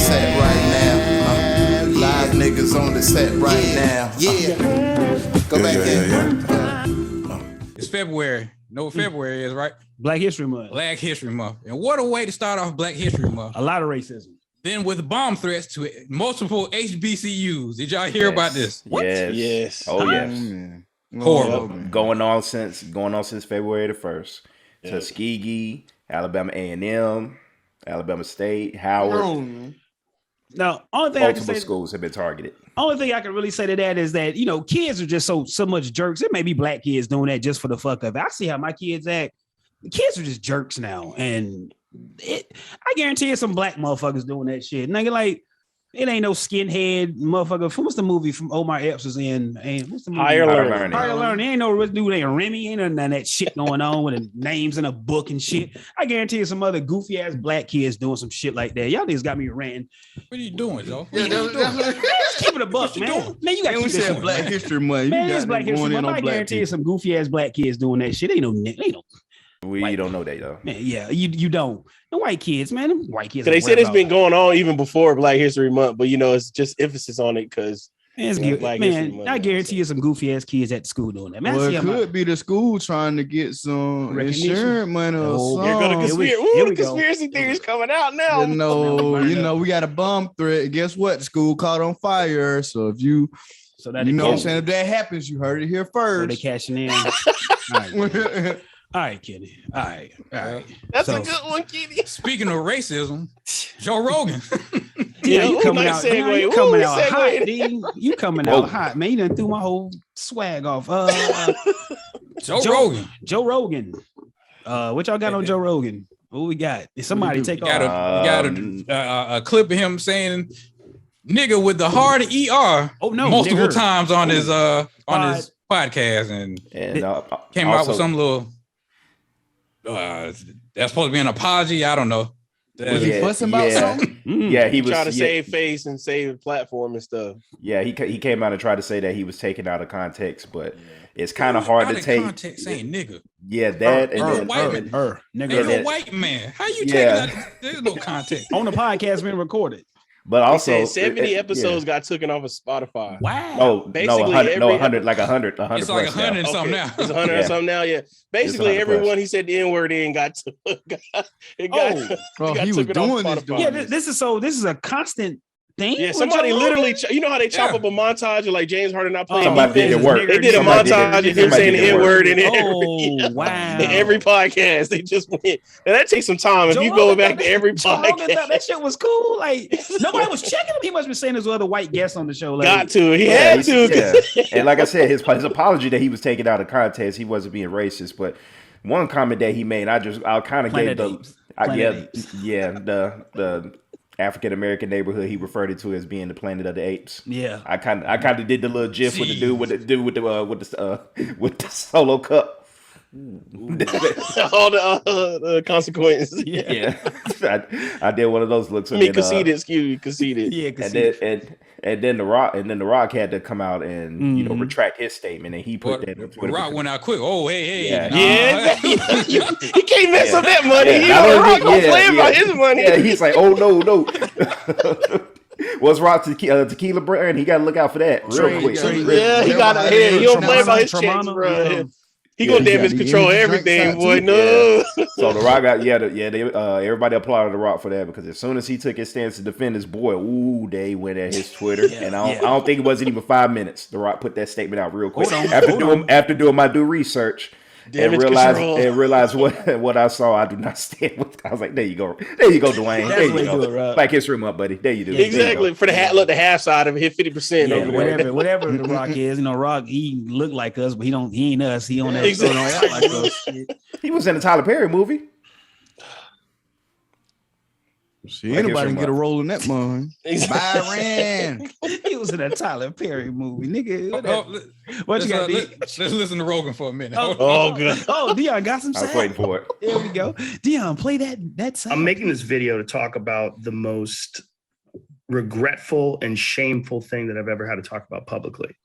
set right now. Live niggas on the set right now. Go back in. It's February. Know what February is, right? Black History Month. Black History Month. And what a way to start off Black History Month. A lot of racism. Then with bomb threats to multiple HBCUs. Did y'all hear about this? What? Yes. Oh, yes. Horrible. Going on since February the 1st. Tuskegee, Alabama A&M, Alabama State, Howard. Now, only thing I can multiple say, schools have been targeted. Only thing I can really say to that is that, you know, kids are just so much jerks. It may be black kids doing that just for the fuck of it. I see how my kids act. The kids are just jerks now. And I guarantee you some black motherfuckers doing that shit. Nigga, like, it ain't no skinhead motherfucker. What's the movie from Omar Epps was in? What's the movie? Higher Learning. Higher Learning. Ain't no dude named Remy. Ain't none of that shit going on with the names in a book and shit. I guarantee you some other goofy ass black kids doing some shit like that. Y'all niggas got me ranting. What are you doing, Joe? Just keep it a buck, man. Man, you got to keep this Black History Month. Man, it's Black History Month. I guarantee you some goofy ass black kids doing that shit. Ain't no. We don't know that though. Man, yeah, you don't. The white kids, man, them white kids. So they said it's been going on even before Black History Month, but you know, it's just emphasis on it because man, I guarantee you some goofy ass kids at the school doing that. Man, well, it could be the school trying to get some insurance money or something. Here we conspiracy theories coming out now. You know, we got a bomb threat. Guess what? The school caught on fire. So if you, you know what I'm saying? If that happens, you heard it here first. So they cashing in. All right, Kenny. All right. That's a good one, Kenny. Speaking of racism, Joe Rogan. You coming out hot, D. You coming out hot, man. You done threw my whole swag off. Joe Rogan. What y'all got on Joe Rogan? What we got? Somebody take off. Got a clip of him saying nigga with the hard ER multiple times on his podcast and came out with some little that's supposed to be an apology. I don't know. Was he fussing about something? Yeah, he was trying to save face and save platform and stuff. Yeah, he came out and tried to say that he was taken out of context, but it's kind of hard to take. Context saying nigga. Yeah, that nigga, white man. How you taking that? There's no context on the podcast being recorded. But also, 70 episodes got taken off of Spotify. Wow. Oh, basically, 100, like 100. It's like 100 and something now. It's 100 and something now. Yeah. Basically, everyone he said the N-word in got he was doing this. Yeah, this is a constant thing. Yeah, somebody literally, you know how they chop up a montage of like James Harden not playing defense? They did a montage of him saying the N-word in every podcast. They just went. And that takes some time if you go back to every podcast. That shit was cool. Like nobody was checking him. He must be saying there's other white guests on the show. Like, got to. He had to. Yeah. And like I said, his apology that he was taken out of context, he wasn't being racist. But one comment that he made, I kind of gave the African American neighborhood he referred it to as being the planet of the apes. Yeah, I kind of did the little gif with the dude with the solo cup. All the consequences. Yeah. I did one of those looks. Conceded. Yeah, and then the Rock had to come out and retract his statement, and he put that. The Rock went out quick. Oh, hey, he can't mess up that money. Rock gonna play about his money. Yeah, he's like, oh no. What's Rock tequila brand? He got to look out for that real quick. Yeah, he got to. He don't play about his checks, bro. He gonna damage control everything, boy. No. So the Rock got everybody applauded the Rock for that because as soon as he took his stance to defend his boy, they went at his Twitter, and I don't think it wasn't even 5 minutes. The Rock put that statement out real quick after doing my due research. And realize what I saw. I do not stand with. I was like, there you go, Dwayne. There you go. Black History Month, buddy. There you do. Exactly. For the half side of it, hit 50%. Yeah, whatever the Rock is, Rock. He look like us, but he ain't us. He on that. Exactly. Like us. He was in the Tyler Perry movie. See, anybody can get a role in that one. Byron. He was in a Tyler Perry movie, nigga. What you got? Let's listen to Rogan for a minute. Good. Oh, Dion got some. I was waiting for it. There we go. Dion, play that sound. I'm making this video to talk about the most regretful and shameful thing that I've ever had to talk about publicly.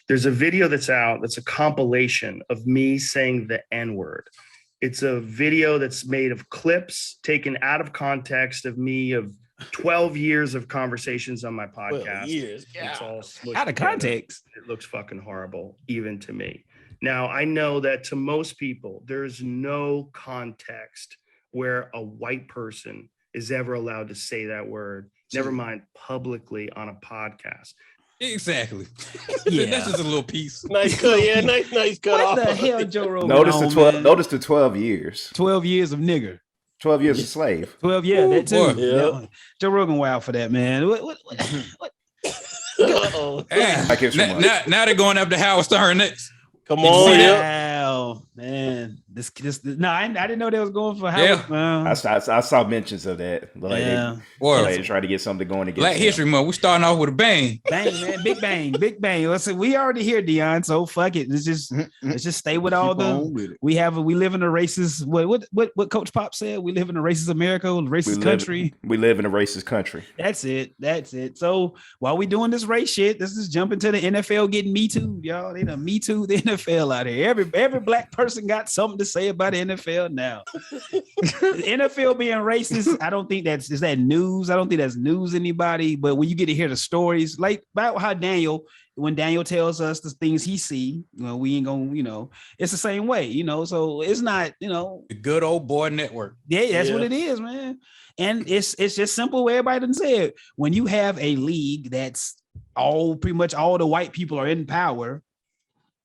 There's a video that's out that's a compilation of me saying the N-word. It's a video that's made of clips taken out of context of me of 12 years of conversations on my podcast. Years. Yeah. It's all out of context. It looks fucking horrible, even to me. Now, I know that to most people, there's no context where a white person is ever allowed to say that word, never mind publicly on a podcast. Exactly. Yeah. That's just a little piece. Nice cut. Yeah, nice cut off. What the hell, Joe Rogan? Notice the 12 years. 12 years of nigger. 12 years a slave. 12, yeah, that too. Yeah. Joe Rogan wild for that, man. What? Hey, now they're going up to Howard Stern next. Come on, wow, man. This no, I didn't know they was going for Howard. Yeah. I saw mentions of that. Like they try to get something going against Black History Month. We're starting off with a bang. Bang, man. Big bang. Listen, we already here, Dion. So fuck it. Let's just stay with all the. We live in a racist. What Coach Pop said? We live in a racist America, racist country. We live in a racist country. That's it. So while we doing this race shit, let's just jump into the NFL getting Me Too, y'all. They done Me Too the NFL out here. Every black person got something to say about the NFL now. The NFL being racist, I don't think is that news. I don't think that's news anybody. But when you get to hear the stories, like about how when Daniel tells us the things he see, we ain't gonna, it's the same way, So it's not, the good old boy network. Yeah, that's what it is, man. And it's just simple. Where everybody done said, when you have a league that's pretty much all the white people are in power,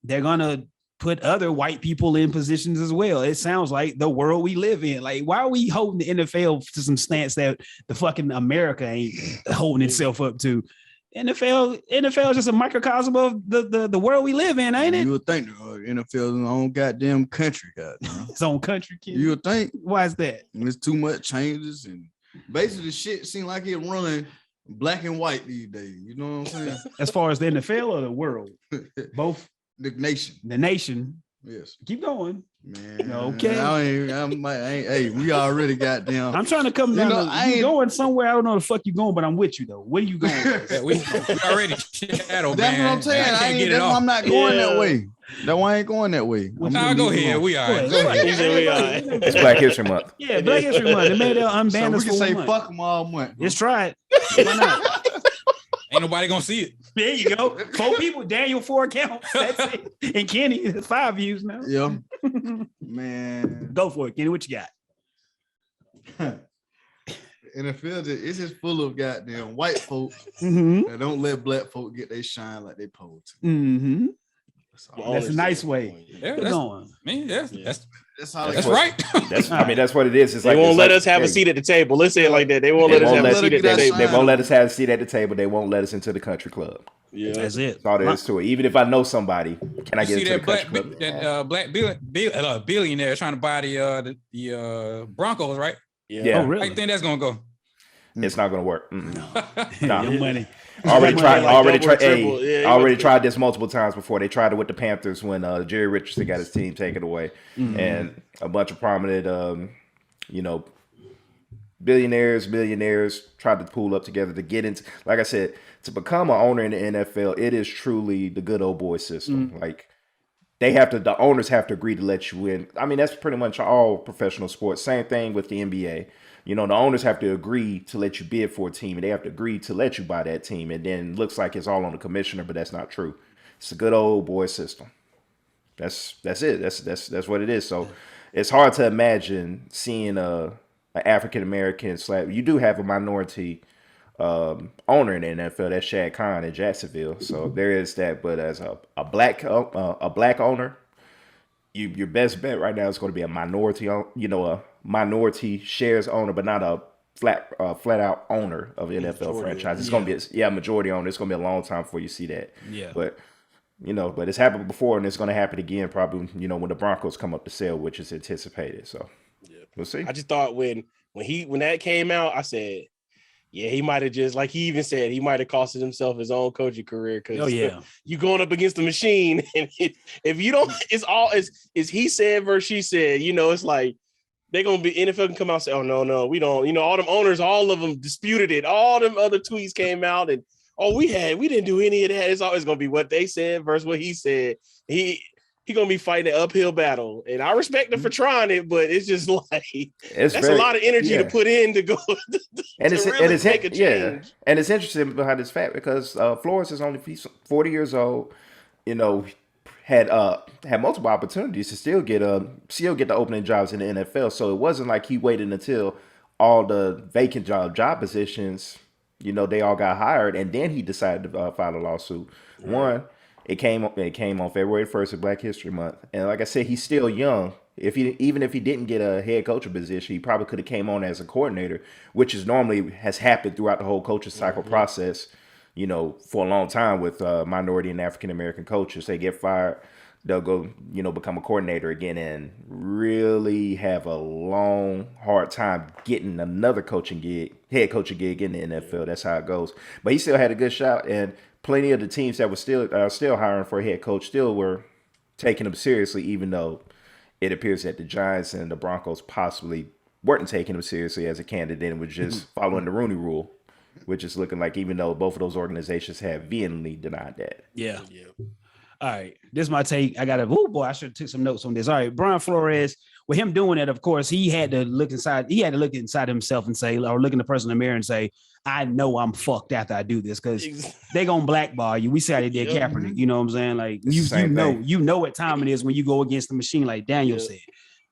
they're gonna put other white people in positions as well. It sounds like the world we live in. Like, why are we holding the NFL to some stance that the fucking America ain't holding itself up to? NFL is just a microcosm of the world we live in, ain't it? You would think NFL is its own goddamn country, its own country, kid. You would think. Why is that? There's too much changes, and basically the shit seems like it running black and white these days. You know what I'm saying? As far as the NFL or the world? Both. The nation. The nation. Yes. Keep going. Man. Okay. Hey, we already got down. I'm trying to come down. You going somewhere. I don't know the fuck you going, but I'm with you though. Where you going? we already shadow, that's man. What I'm saying. I'm not going that way. That one ain't going that way. Nah, go ahead. We are. It's Black History Month. Yeah, Black History Month. They made it unbanned. So we can say fuck them all month. Let's try it. Why not? Ain't nobody gonna see it. There you go. 4 people. Daniel 4 accounts. That's it. And Kenny 5 views now. Yeah. Man. Go for it, Kenny. What you got? NFL is just full of goddamn white folk that don't let black folk get their shine like they supposed to. Mm-hmm. That's a nice way. Yeah, that's going. That's right. That's what it is. It's they won't let us have a seat at the table. Let's say it like that. They won't let us have a seat at the table. They won't let us have a seat at the table. They won't let us into the country club. Yeah, that's it. That's all there is to it. Even if I know somebody, can I get into the country club? That black billionaire trying to buy the Broncos, right? Yeah. Oh, really? How you think that's gonna go? It's not gonna work. No money. Already tried this multiple times before. They tried it with the Panthers when Jerry Richardson got his team taken away, and a bunch of prominent, millionaires tried to pool up together to get into. Like I said, to become an owner in the NFL, it is truly the good old boy system. Like the owners have to agree to let you in. I mean, that's pretty much all professional sports. Same thing with the NBA. The owners have to agree to let you bid for a team, and they have to agree to let you buy that team. And then it looks like it's all on the commissioner, but that's not true. It's a good old boy system. That's it. That's what it is. So it's hard to imagine seeing an African American / you do have a minority owner in the NFL. That's Shad Khan in Jacksonville. So there is that. But as a black owner, your best bet right now is going to be a minority. A minority shares owner, but not a flat out owner of the NFL franchise. It's going to be a majority owner. It's going to be a long time before you see that. Yeah. But it's happened before, and it's going to happen again probably. When the Broncos come up to sell, which is anticipated. So we'll see. I just thought when that came out, I said, yeah, he might have just, like he even said, he might have costed himself his own coaching career because you going up against the machine, and if you don't, it's all is he said versus she said. It's like. They're going to be, NFL can come out and say, oh, no, we don't. All them owners, all of them disputed it. All them other tweets came out and, we didn't do any of that. It's always going to be what they said versus what he said. He gonna be fighting an uphill battle, and I respect him for trying it, but it's just like that's a lot of energy to put in to go and it's make a change. And it's interesting behind this fact because Flores is only 40 years old. You know, had multiple opportunities to still get the opening jobs in the NFL. So it wasn't like he waited until all the vacant job positions, you know, they all got hired, and then he decided to file a lawsuit. One. It came on February 1st of Black History Month. And like I said, he's still young. Even if he didn't get a head coaching position, he probably could have came on as a coordinator, which is normally has happened throughout the whole coaching cycle process, you know, for a long time with minority and African-American coaches. They get fired, they'll go, you know, become a coordinator again and really have a long, hard time getting another head coaching gig in the NFL. That's how it goes. But he still had a good shot, and plenty of the teams that were still hiring for a head coach still were taking him seriously, even though it appears that the Giants and the Broncos possibly weren't taking him seriously as a candidate and was just following the Rooney Rule, which is looking like, even though both of those organizations have vehemently denied that. Yeah. All right, this is my take. I I should have took some notes on this. All right, Brian Flores, with him doing it, of course, he had to look inside himself and say, or look in the person in the mirror and say, I know I'm fucked after I do this, because they're gonna blackball you. We see how they did Kaepernick, you know what I'm saying? Like you know what time it is when you go against the machine, like Daniel said.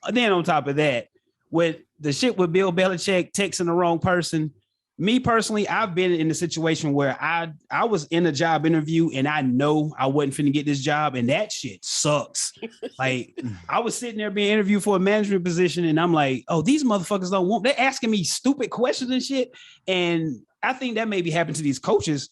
And then on top of that, with the shit with Bill Belichick texting the wrong person, me personally, I've been in a situation where I was in a job interview and I know I wasn't finna get this job, and that shit sucks. Like, I was sitting there being interviewed for a management position, and I'm like, oh, these motherfuckers don't want. They're asking me stupid questions and shit, and I think that maybe happened to these coaches.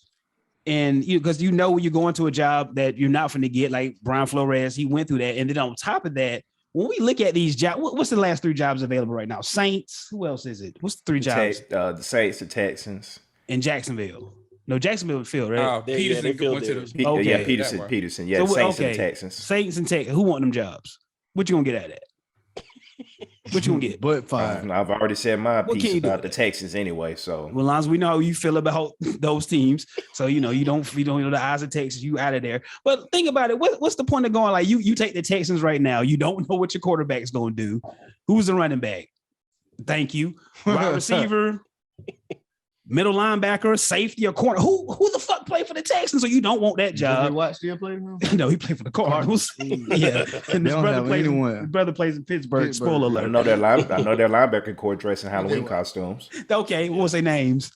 And because you know when you're going to a job that you're not finna get, like Brian Flores, he went through that, and then on top of that, when we look at these jobs, what's the last 3 jobs available right now? Saints. Who else is it? What's the 3 jobs? The Saints, the Texans, and Jacksonville. No, Jacksonville Field, right? Peterson went to the Peterson. Yeah, so, Saints and Texans. Saints and Texans. Who want them jobs? What you gonna get at? What you gonna get? But fine. I've already said my piece about the Texans anyway. So, well, as long as we know how you feel about those teams, so you don't know the eyes of Texas, you out of there. But think about it. What's the point of going like you take the Texans right now? You don't know what your quarterback's gonna do. Who's the running back? Thank you. Wide receiver, middle linebacker, safety, or corner. Who the fuck play for the Texans? So you don't want that job. Did Watt still play for him? No, he played for the Cardinals. Yeah, and his brother plays in Pittsburgh. Spoiler alert. I know their linebacker core dressed in Halloween costumes. Okay, what was their names?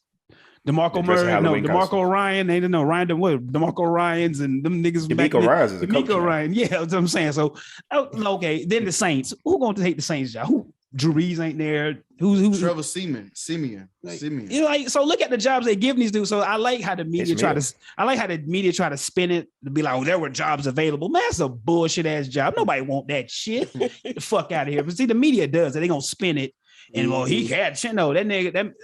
DeMarco Murray, DeMarco Ryan. They didn't know Ryan. DeMarco Ryans and them niggas. DeMarco Ryans is a coach. DeMarco Ryan. Yeah, that's what I'm saying. So, okay, then the Saints. Who going to take the Saints job? Who? Drew Brees ain't there. Who's Trevor Siemian? You know, like, so look at the jobs they give these dudes. So I like how the media try to spin it to be like, oh, there were jobs available. Man, that's a bullshit ass job. Nobody want that shit. Get the fuck out of here. But see, the media does it. They gonna spin it, and well, he had no that nigga. That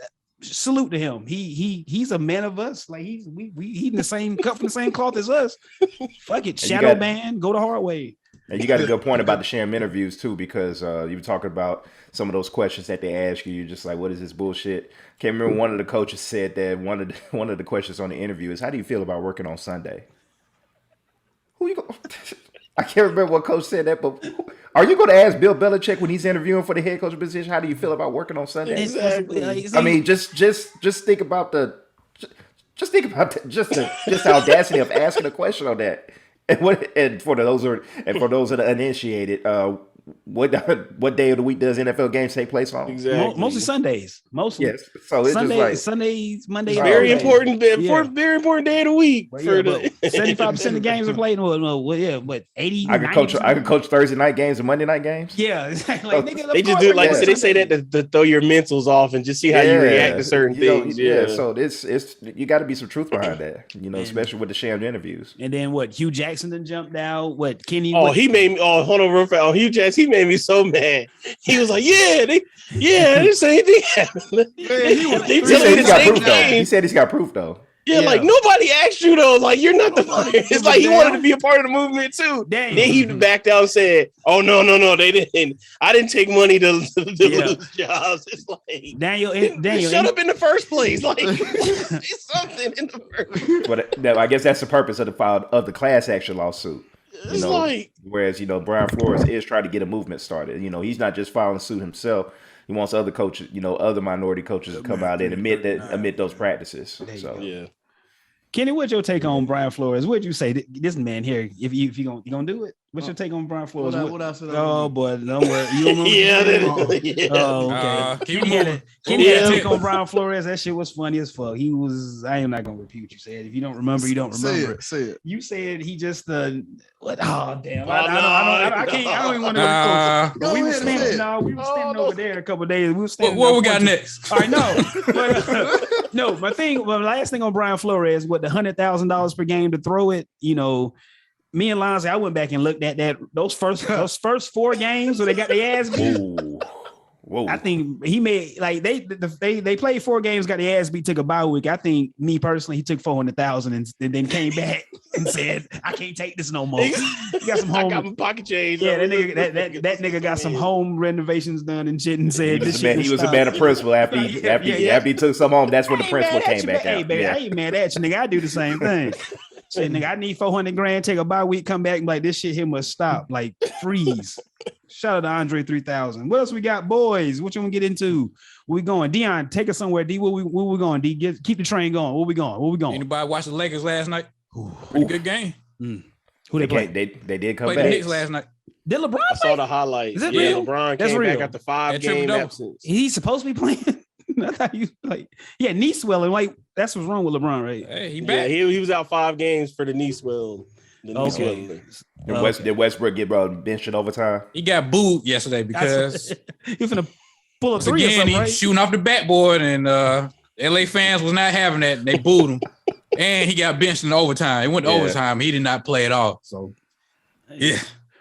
salute to him. He's a man of us. Like he's eating the same cut from the same cloth as us. Fuck it, shadow ban. Go the hard way. And you got a good point about the sham interviews too, because you were talking about some of those questions that they ask you. You're just like, what is this bullshit? Can't remember, one of the coaches said that one of the questions on the interview is, how do you feel about working on Sunday? I can't remember what coach said that, but are you going to ask Bill Belichick when he's interviewing for the head coach position, how do you feel about working on Sunday? Exactly. I mean, just think about the audacity of asking a question on that. And for those that are uninitiated, what day of the week does NFL games take place on? Exactly. Mostly Sundays. Mostly. Yes. So it's Sundays, just like Sundays, Mondays. Very important day. Very important day of the week. But 75% of games are played. What 80? I can coach Thursday night games and Monday night games. Yeah, exactly. Like, nigga, they just do it like they say that to throw your mentals off and just see how you react to certain things. So it's you got to be some truth behind that. Especially with the sham interviews. And then what? Hugh Jackson then jumped out. What Kenny? He made me. Oh, hold on, real fast. Hugh Jackson. He made me so mad. He was like, this same thing happened. He said he's got proof though. Yeah, like nobody asked you though. Like you're not the one. It's like he wanted to be a part of the movement too. Damn. Then he backed out and said, "Oh no, they didn't. I didn't take money to lose jobs." It's like Daniel, shut up in the first place. Like it's something in the first. But I guess that's the purpose of the class action lawsuit. It's like, whereas Brian Flores is trying to get a movement started. He's not just following suit himself. He wants other coaches, other minority coaches to come out and admit those practices. So yeah. Kenny, what's your take on Brian Flores? What'd you say? This man here, if you gonna do it, what's your take on Brian Flores? What else? Oh boy, don't worry. You remember? Yeah. Oh, okay. Kenny had a take on Brian Flores. That shit was funny as fuck. He was. I am not gonna repeat what you said. If you don't remember, you don't remember. Say it. You said he just what? Oh damn! I can't. I don't even want to go. We were standing. No, we were standing over there a couple of days. We were standing. What we got next? I know. But, no, my last thing on Brian Flores, what the $100,000 per game to throw it. Me and Lonzy, I went back and looked at those first 4 games where they got their ass beat. Whoa. I think he made they played 4 games, got their ass beat, took a bye week. I think me personally, he took 400,000 and then came back and said, "I can't take this no more." He got some home. I got my pocket change. Yeah, that nigga got some home renovations done and shit, and said he was a man of principle after he took some home. That's when the principle came back out. Hey, baby, I ain't mad at you, nigga. I do the same thing. Shit, nigga, I need 400 grand, take a bye week, come back, and like, this shit here must stop. Like, freeze. Shout out to Andre 3000. What else we got, boys? What you want to get into? Where we going? Dion, take us somewhere. D, where we going? D, keep the train going. Where we going? Anybody watch the Lakers last night? Pretty good game. Who they played? They did come Played back. the Knicks last night. Did LeBron I saw the highlights. Is that real? LeBron That's came real. back after 5-game absence. He's supposed to be playing. I thought you knee swelling. Like, that's what's wrong with LeBron, right? Hey, he back. Yeah, he was out 5 games for the knee swell. Okay. Did Westbrook get benched in overtime? He got booed yesterday because he's gonna pull a 3 or something, right? Shooting off the backboard, and LA fans was not having that. They booed him, and he got benched in overtime. He went to overtime. He did not play at all. So, yeah.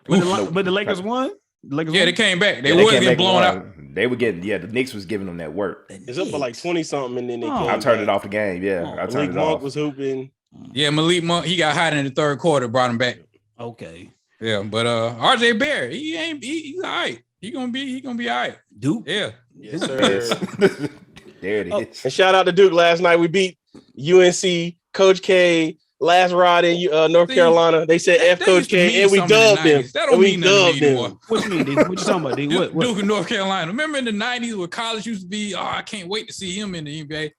But the Lakers won. They came back. They wasn't getting blown out. They were getting, the Knicks was giving them that work. It's up for like 20 something, and then they came I turned it off the game. I turned it off. Monk was hooping. Yeah, Malik Monk, he got hot in the third quarter, brought him back. Okay. Yeah, but RJ Barrett, he's all right. He gonna be all right. Duke. Yeah. Yes, sir. There it is. And shout out to Duke last night. We beat UNC, Coach K, last ride in North Carolina. They said F Coach K, and we dubbed him. That don't mean nothing anymore. What you mean, D? What you talking about, D? What? Duke in North Carolina. Remember in the 90s where college used to be, I can't wait to see him in the NBA.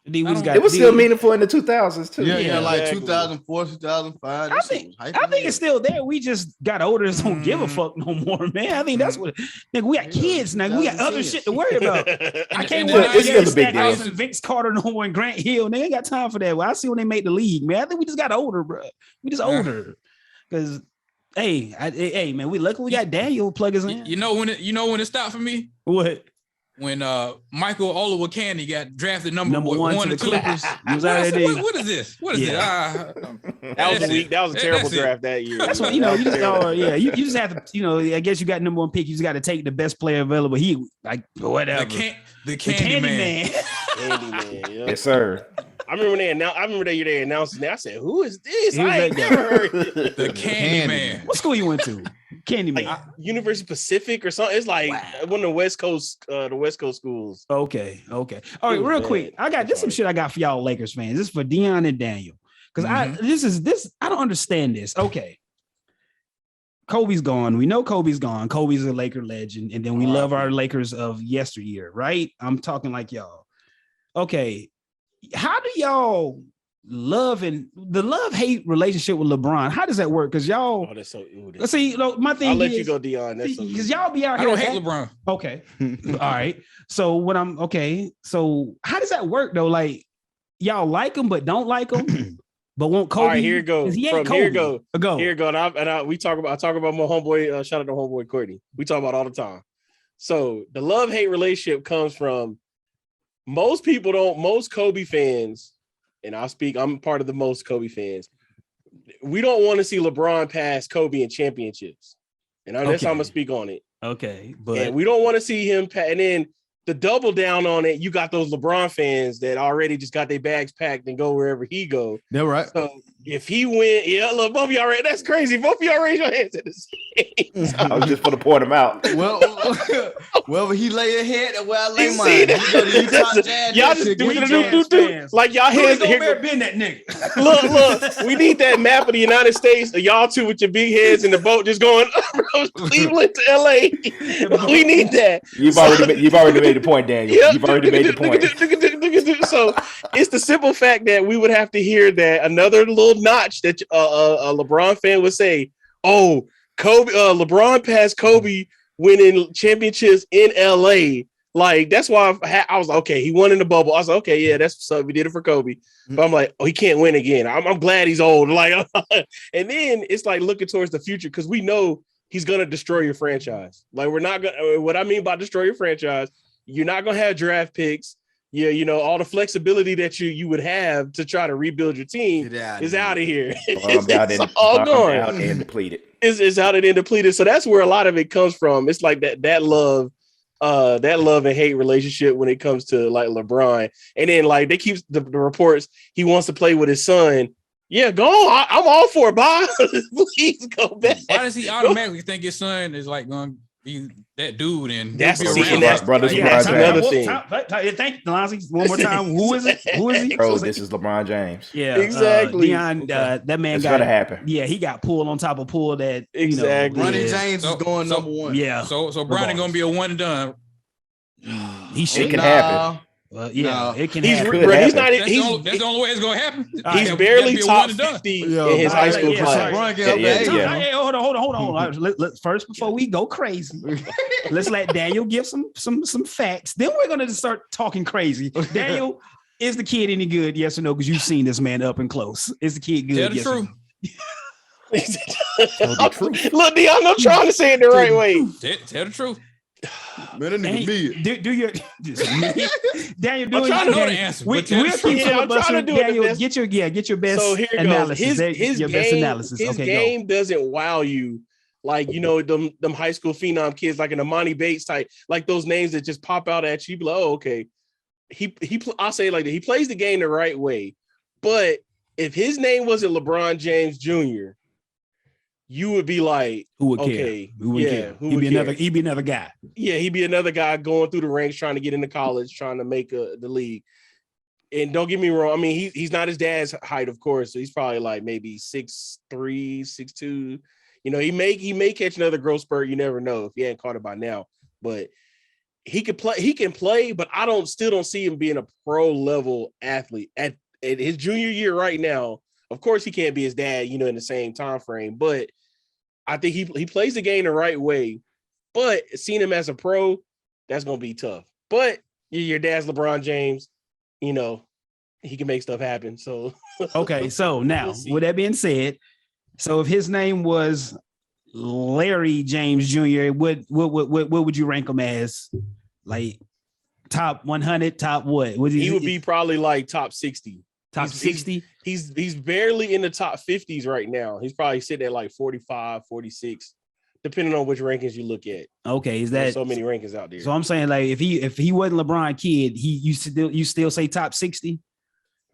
It was still meaningful in the 2000s too. Yeah, like exactly. 2004, 2005. I think it's still there. We just got older and don't give a fuck no more, man. I think that's what. Nigga, we got kids now. We got other shit to worry about. I can't watch Stackhouse and Vince Carter no more and Grant Hill. They ain't got time for that. Well, I see when they make the league, man. I think we just got older, bro. We just older because. Hey, man, we lucky we got Daniel plug us in. You know when it stopped for me? What? When Michael Olowokandi got drafted number 1 to the Clippers. What is this? What is it? That was a week. That was a terrible draft that year. That's what you just have to. I guess you got number 1 pick. You just got to take the best player available. He like whatever. The candy man. Yes, sir. I remember they announced it. I said, "Who is this?" I ain't never heard the Candy Man. What school you went to? Candy Man, like University Pacific or something. It's like one of the West Coast schools. Okay. All right, real quick. I got some shit I got for y'all Lakers fans. This is for Dion and Daniel because I don't understand this. Okay. Kobe's gone. We know Kobe's gone. Kobe's a Laker legend, and then we love our Lakers of yesteryear, right? I'm talking like y'all. Okay. How do y'all the love-hate relationship with LeBron? How does that work? Because y'all, that's so. Let's see. My thing. I'll let you go, Dion. Because y'all be out here. I don't hate LeBron. Okay. All right. So So how does that work though? Like y'all like him but don't like him, but won't Kobe? All right, here it goes. Here it goes. Here it goes. And I talk about my homeboy. Shout out to homeboy Courtney. We talk about all the time. So the love-hate relationship comes from. Most Kobe fans, and I'm part of the most Kobe fans. We don't want to see LeBron pass Kobe in championships. And that's how I'm going to speak on it. Okay. And we don't want to see him and then the double down on it, you got those LeBron fans that already just got their bags packed and go wherever he go. They're right. So If he win, yeah, look, both of y'all right. That's crazy. Both of y'all raise your hands at the same time. I was just for to point him out. Well, he lay ahead and where I lay mine. Y'all just do like y'all heads. Goldberg been that nigga. Look, we need that map of the United States. Y'all two with your big heads in the boat just going from Cleveland to LA. We need that. You've already made the point, Daniel. You've already made the point. So it's the simple fact that we would have to hear that another little notch that a LeBron fan would say, "Oh, Kobe, LeBron passed Kobe winning championships in LA." Like that's why I was like, okay, he won in the bubble. I was like, okay, yeah, that's what's up. We did it for Kobe, but I'm like, oh, he can't win again. I'm glad he's old. Like, and then it's like looking towards the future because we know he's gonna destroy your franchise. Like we're not gonna. What I mean by destroy your franchise, you're not gonna have draft picks. Yeah, you know, all the flexibility that you would have to try to rebuild your team is out of here. It's all gone. Out and depleted. It's out and depleted. So that's where a lot of it comes from. It's like that love and hate relationship when it comes to like LeBron. And then like they keep the reports he wants to play with his son. Yeah, go on. I'm all for it, Bob. Please go back. Why does he automatically think his son is like going to be that dude? And that's brother. Another thing. Thank you, Lonzy. One more time. Who is it? Who is he? Bro, this is LeBron James. Yeah, exactly. Deion, that man it's gonna happen. Yeah, he got pulled on top of pull. That exactly. Bronny James is going number one. Yeah. So Bronny gonna be a one and done. He should. It can happen. Well, yeah, it can he's, happen. Bro, he's not. That's the only way it's gonna happen. He's barely top 50 in his high school class. Hey, hold on. First, before we go crazy, let's let Daniel give some facts. Then we're gonna start talking crazy. Daniel, is the kid any good? Yes or no? Because you've seen this man up and close. Is the kid good? Tell the truth. Look, Dion, I'm trying to say it the right way. Tell the truth. Man, that nigga me. Do your Daniel? I'm trying to know the answer. We'll keep filibustering. Daniel, get your best. So here analysis. His best analysis. His game doesn't wow you like them high school phenom kids like an Amani Bates type, like those names that just pop out at you. You be like, oh, okay. I'll say it like that. He plays the game the right way, but if his name wasn't LeBron James Jr., you would be like, who would okay, care? Who would care? He'd be another guy. Yeah, he'd be another guy going through the ranks, trying to get into college, trying to make the league. And don't get me wrong, I mean, he's not his dad's height, of course. So he's probably like maybe 6'3", 6'2". You know, he may catch another growth spurt. You never know if he hadn't caught it by now. But he can play, but I still don't see him being a pro level athlete at his junior year right now. Of course, he can't be his dad, in the same time frame, but I think he plays the game the right way. But seeing him as a pro, that's going to be tough. But your dad's LeBron James, he can make stuff happen. So okay, so now with that being said, so if his name was Larry James Jr., what would you rank him as? Like top 100, top what? He would be probably like top 60. Top 60? He's barely in the top 50s right now. He's probably sitting at like 45, 46, depending on which rankings you look at. Okay, there's so many rankings out there. So I'm saying like if he wasn't LeBron kid, you still say top 60?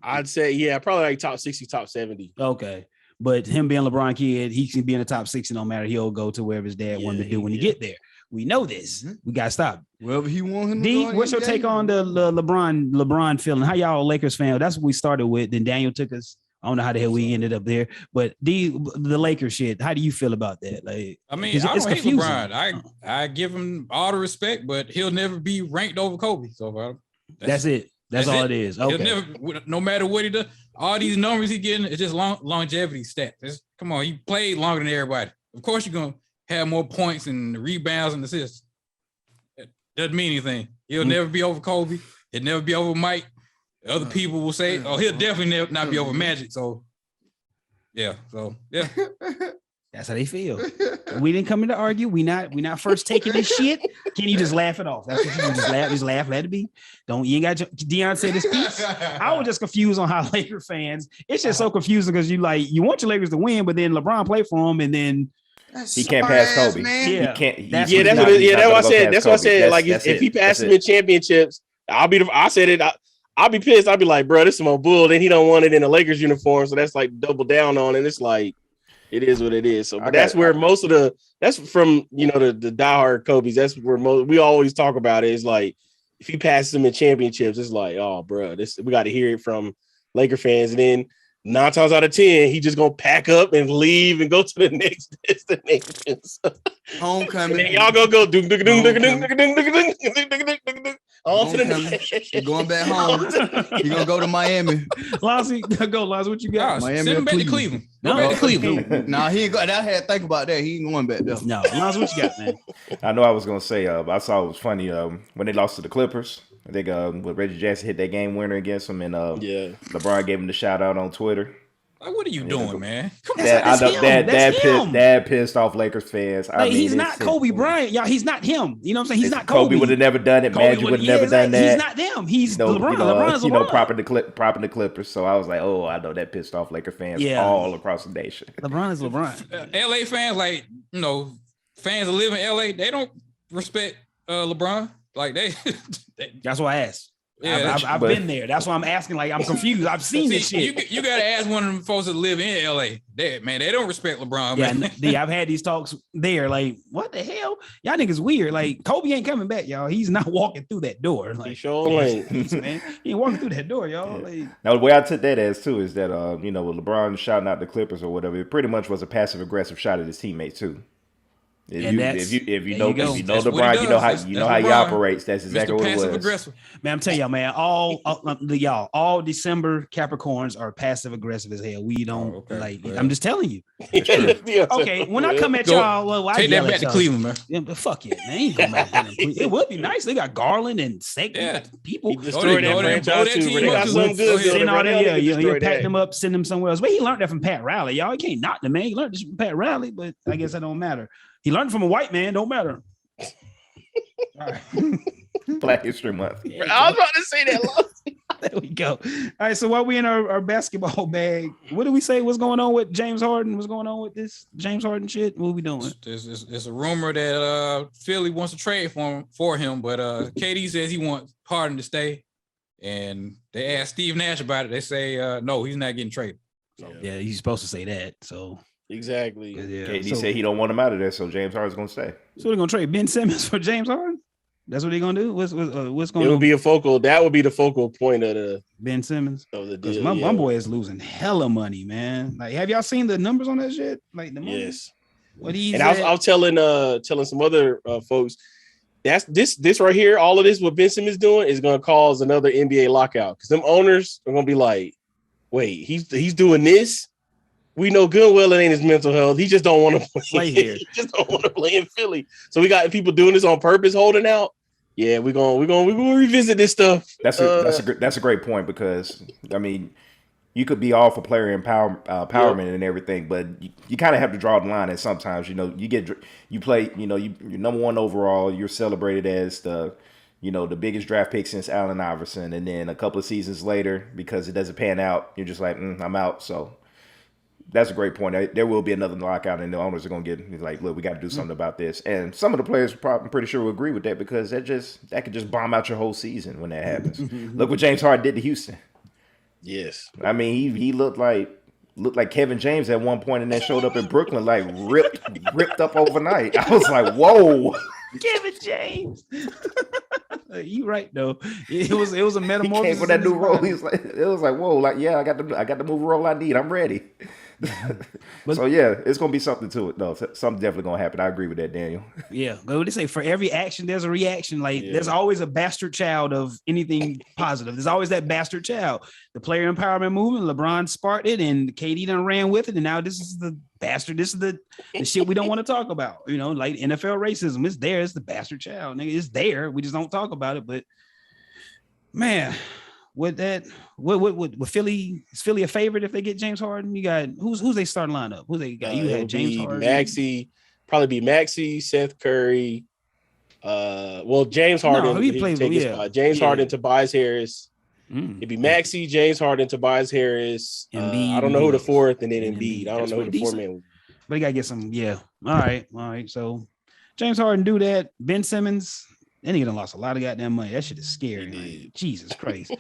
I'd say yeah, probably like top 60, top 70. Okay. But him being LeBron kid, he can be in the top 60 no matter. He'll go to wherever his dad wanted to do when he get there. We know this. We gotta stop. Wherever he want him. D, what's your take on the LeBron feeling? How y'all Lakers fan? That's what we started with. Then Daniel took us. I don't know how the hell we ended up there, but the Lakers shit. How do you feel about that? Like, I mean, I don't hate LeBron. I give him all the respect, but he'll never be ranked over Kobe. So that's it. That's all it is. Okay. He'll never, no matter what he does, all these numbers he getting, it's just longevity stats. Come on, he played longer than everybody. Of course, you're gonna have more points and rebounds and assists. It doesn't mean anything. He'll never be over Kobe. He'll never be over Mike. Other people will say, "Oh, he'll definitely not be over Magic." So, yeah. That's how they feel. We didn't come in to argue. We not first taking this shit. Can you just laugh it off? That's what you do. Just laugh, let it be. You ain't got Deion say this piece. I was just confused on how Laker fans. It's just so confusing because you want your Lakers to win, but then LeBron play for them, and then he can't pass Kobe. Man. He can't. That's what I said. Like if he passes him in championships, I said it. I'll be pissed. I'll be like, bro, this is my bull. Then he don't want it in a Lakers uniform, so that's like double down on it. It's like it is what it is. So, but that's where most of that's from the diehard Kobe's. That's where we always talk about it. Is like if he passes them in championships, it's like, oh, bro, we got to hear it from Laker fans, and then 9 times out of 10, he just gonna pack up and leave and go to the next destination. Homecoming. Y'all go on to the next. You're going back home. You're gonna go to Miami. Lonzy, go, Lonzy. What you got? Miami. Send him back to Cleveland. Go back to Cleveland. Nah, he ain't go. I had to think about that. He ain't going back there. No, Lonzy, what you got, man? I know I was gonna say. I saw it was funny when they lost to the Clippers. I think when Reggie Jackson hit that game winner against him, and LeBron gave him the shout out on Twitter. Like, what are you doing, man? That pissed off Lakers fans. Like, he's not Kobe Bryant, y'all. He's not him. You know what I'm saying? He's not Kobe. Kobe would have never done it. Magic would have never done that. He's not them. He's LeBron. LeBron's LeBron. Propping the Clippers. So I was like, oh, I know that pissed off Laker fans all across the nation. LeBron is LeBron. LA fans, like, fans that live in LA, they don't respect LeBron. Like that's why I asked. Yeah, I've been there. That's why I'm asking. Like, I'm confused. I've seen this shit. You gotta ask one of them folks that live in LA. They don't respect LeBron. Yeah, I've had these talks there. Like, what the hell? Y'all niggas weird. Like, Kobe ain't coming back, y'all. He's not walking through that door. Like, man, he ain't walking through that door, y'all. Yeah. Like, now, the way I took that as too is that with LeBron shouting out the Clippers or whatever, it pretty much was a passive aggressive shot at his teammates too. If you know LeBron, you know how he operates. That's exactly what it was. Aggressive. Man, I'm telling y'all, man, all December Capricorns are passive aggressive as hell. We don't I'm just telling you. Okay, when I come at y'all, take that back to Cleveland, man. Yeah, fuck it, man. Ain't going back to it would be nice. They got Garland and people. He destroyed that franchise too. They got some good. You pack them up, send them somewhere else. But he learned that from Pat Riley, y'all. You can't knock the man. He learned this from Pat Riley, but I guess that don't matter. He learned from a white man. Don't matter. All right. Black History Month. Yeah, I was about to say that. There we go. All right. So while we in our basketball bag, what do we say? What's going on with James Harden? What's going on with this James Harden shit? What are we doing? There's a rumor that Philly wants to trade for him, but KD says he wants Harden to stay. And they asked Steve Nash about it. They say no, he's not getting traded. So yeah, he's supposed to say that. So. Exactly. Yeah. KD said he don't want him out of there, so James Harden's gonna stay. So they're gonna trade Ben Simmons for James Harden? That's what they're gonna do. What's going? It would be a focal. That would be the focal point of the Ben Simmons. Of the deal. My boy is losing hella money, man. Like, have y'all seen the numbers on that shit? Like the money? Yes. What he's and I was telling some other folks. That's this right here. All of this what Ben Simmons doing is gonna cause another NBA lockout because them owners are gonna be like, wait, he's doing this. We know good well it ain't his mental health. He just don't want to play here. He just don't want to play in Philly. So we got people doing this on purpose, holding out. Yeah, we're gonna revisit this stuff. That's a great point because I mean, you could be all for player empowerment and everything, but you kind of have to draw the line. And sometimes you play you're number one overall. You're celebrated as the biggest draft pick since Allen Iverson, and then a couple of seasons later, because it doesn't pan out, you're just like I'm out. So. That's a great point. There will be another lockout, and the owners are going to get like, look, we got to do something about this. And some of the players, I'm pretty sure, will agree with that because that could just bomb out your whole season when that happens. Look what James Harden did to Houston. Yes, I mean he looked like Kevin James at one point, and then showed up in Brooklyn like ripped up overnight. I was like, whoa, Kevin James. You right though. It was a metamorphosis. He came with that new role. It was like whoa, like yeah, I got the move role I need. I'm ready. So yeah, it's gonna be something to it though. Something definitely gonna happen. I agree with that, Daniel. Yeah, go to say for every action there's a reaction. Like there's always a bastard child of anything positive. There's always that bastard child. The player empowerment movement, LeBron sparked it, and KD done ran with it, and now this is the bastard. This is the shit we don't want to talk about. Like NFL racism. It's there. It's the bastard child. Nigga, it's there. We just don't talk about it. But man. With Philly, is Philly a favorite if they get James Harden? You got who's they starting lineup? Who they got? You had James Harden, Maxey, Seth Curry. James Harden. James Harden, Tobias Harris. It'd be Maxey, James Harden, Tobias Harris. I don't know who the fourth, and then Embiid. I don't know who the fourth man would be. But you gotta get some. Yeah. All right. So James Harden do that. Ben Simmons. Then he done lost a lot of goddamn money. That shit is scary. Like, Jesus Christ.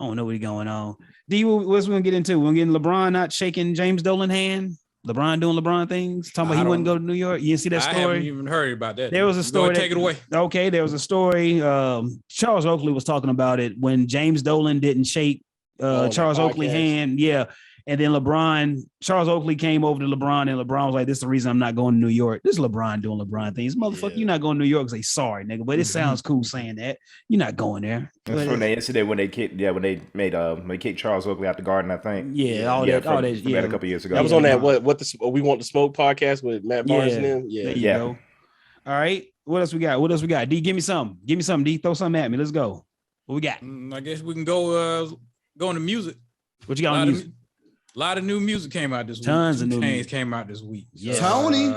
I don't know what's going on. D, what's we gonna get into? We're gonna get into LeBron not shaking James Dolan hand. LeBron doing LeBron things. Talking about he wouldn't go to New York. You didn't see that story? I haven't even heard about that. There was a story. Take it away. Okay, there was a story. Charles Oakley was talking about it when James Dolan didn't shake Charles Oakley's hand. Yeah. And then Charles Oakley came over to LeBron, and LeBron was like, "This is the reason I'm not going to New York. This is LeBron doing LeBron things. Motherfucker, you're not going to New York." Say sorry, nigga, but it sounds cool saying that. You're not going there. That's from the incident when they kicked Charles Oakley out the Garden, I think. Yeah, all that. A couple years ago. That was on that We Want to Smoke podcast with Matt Barnes and them. Yeah, there you go. All right, what else we got? D, give me something. D, throw something at me. Let's go. What we got? I guess we can go into music. What you got on music? A lot of new music came out this week. Tons of new music came out this week. Yeah. Tony.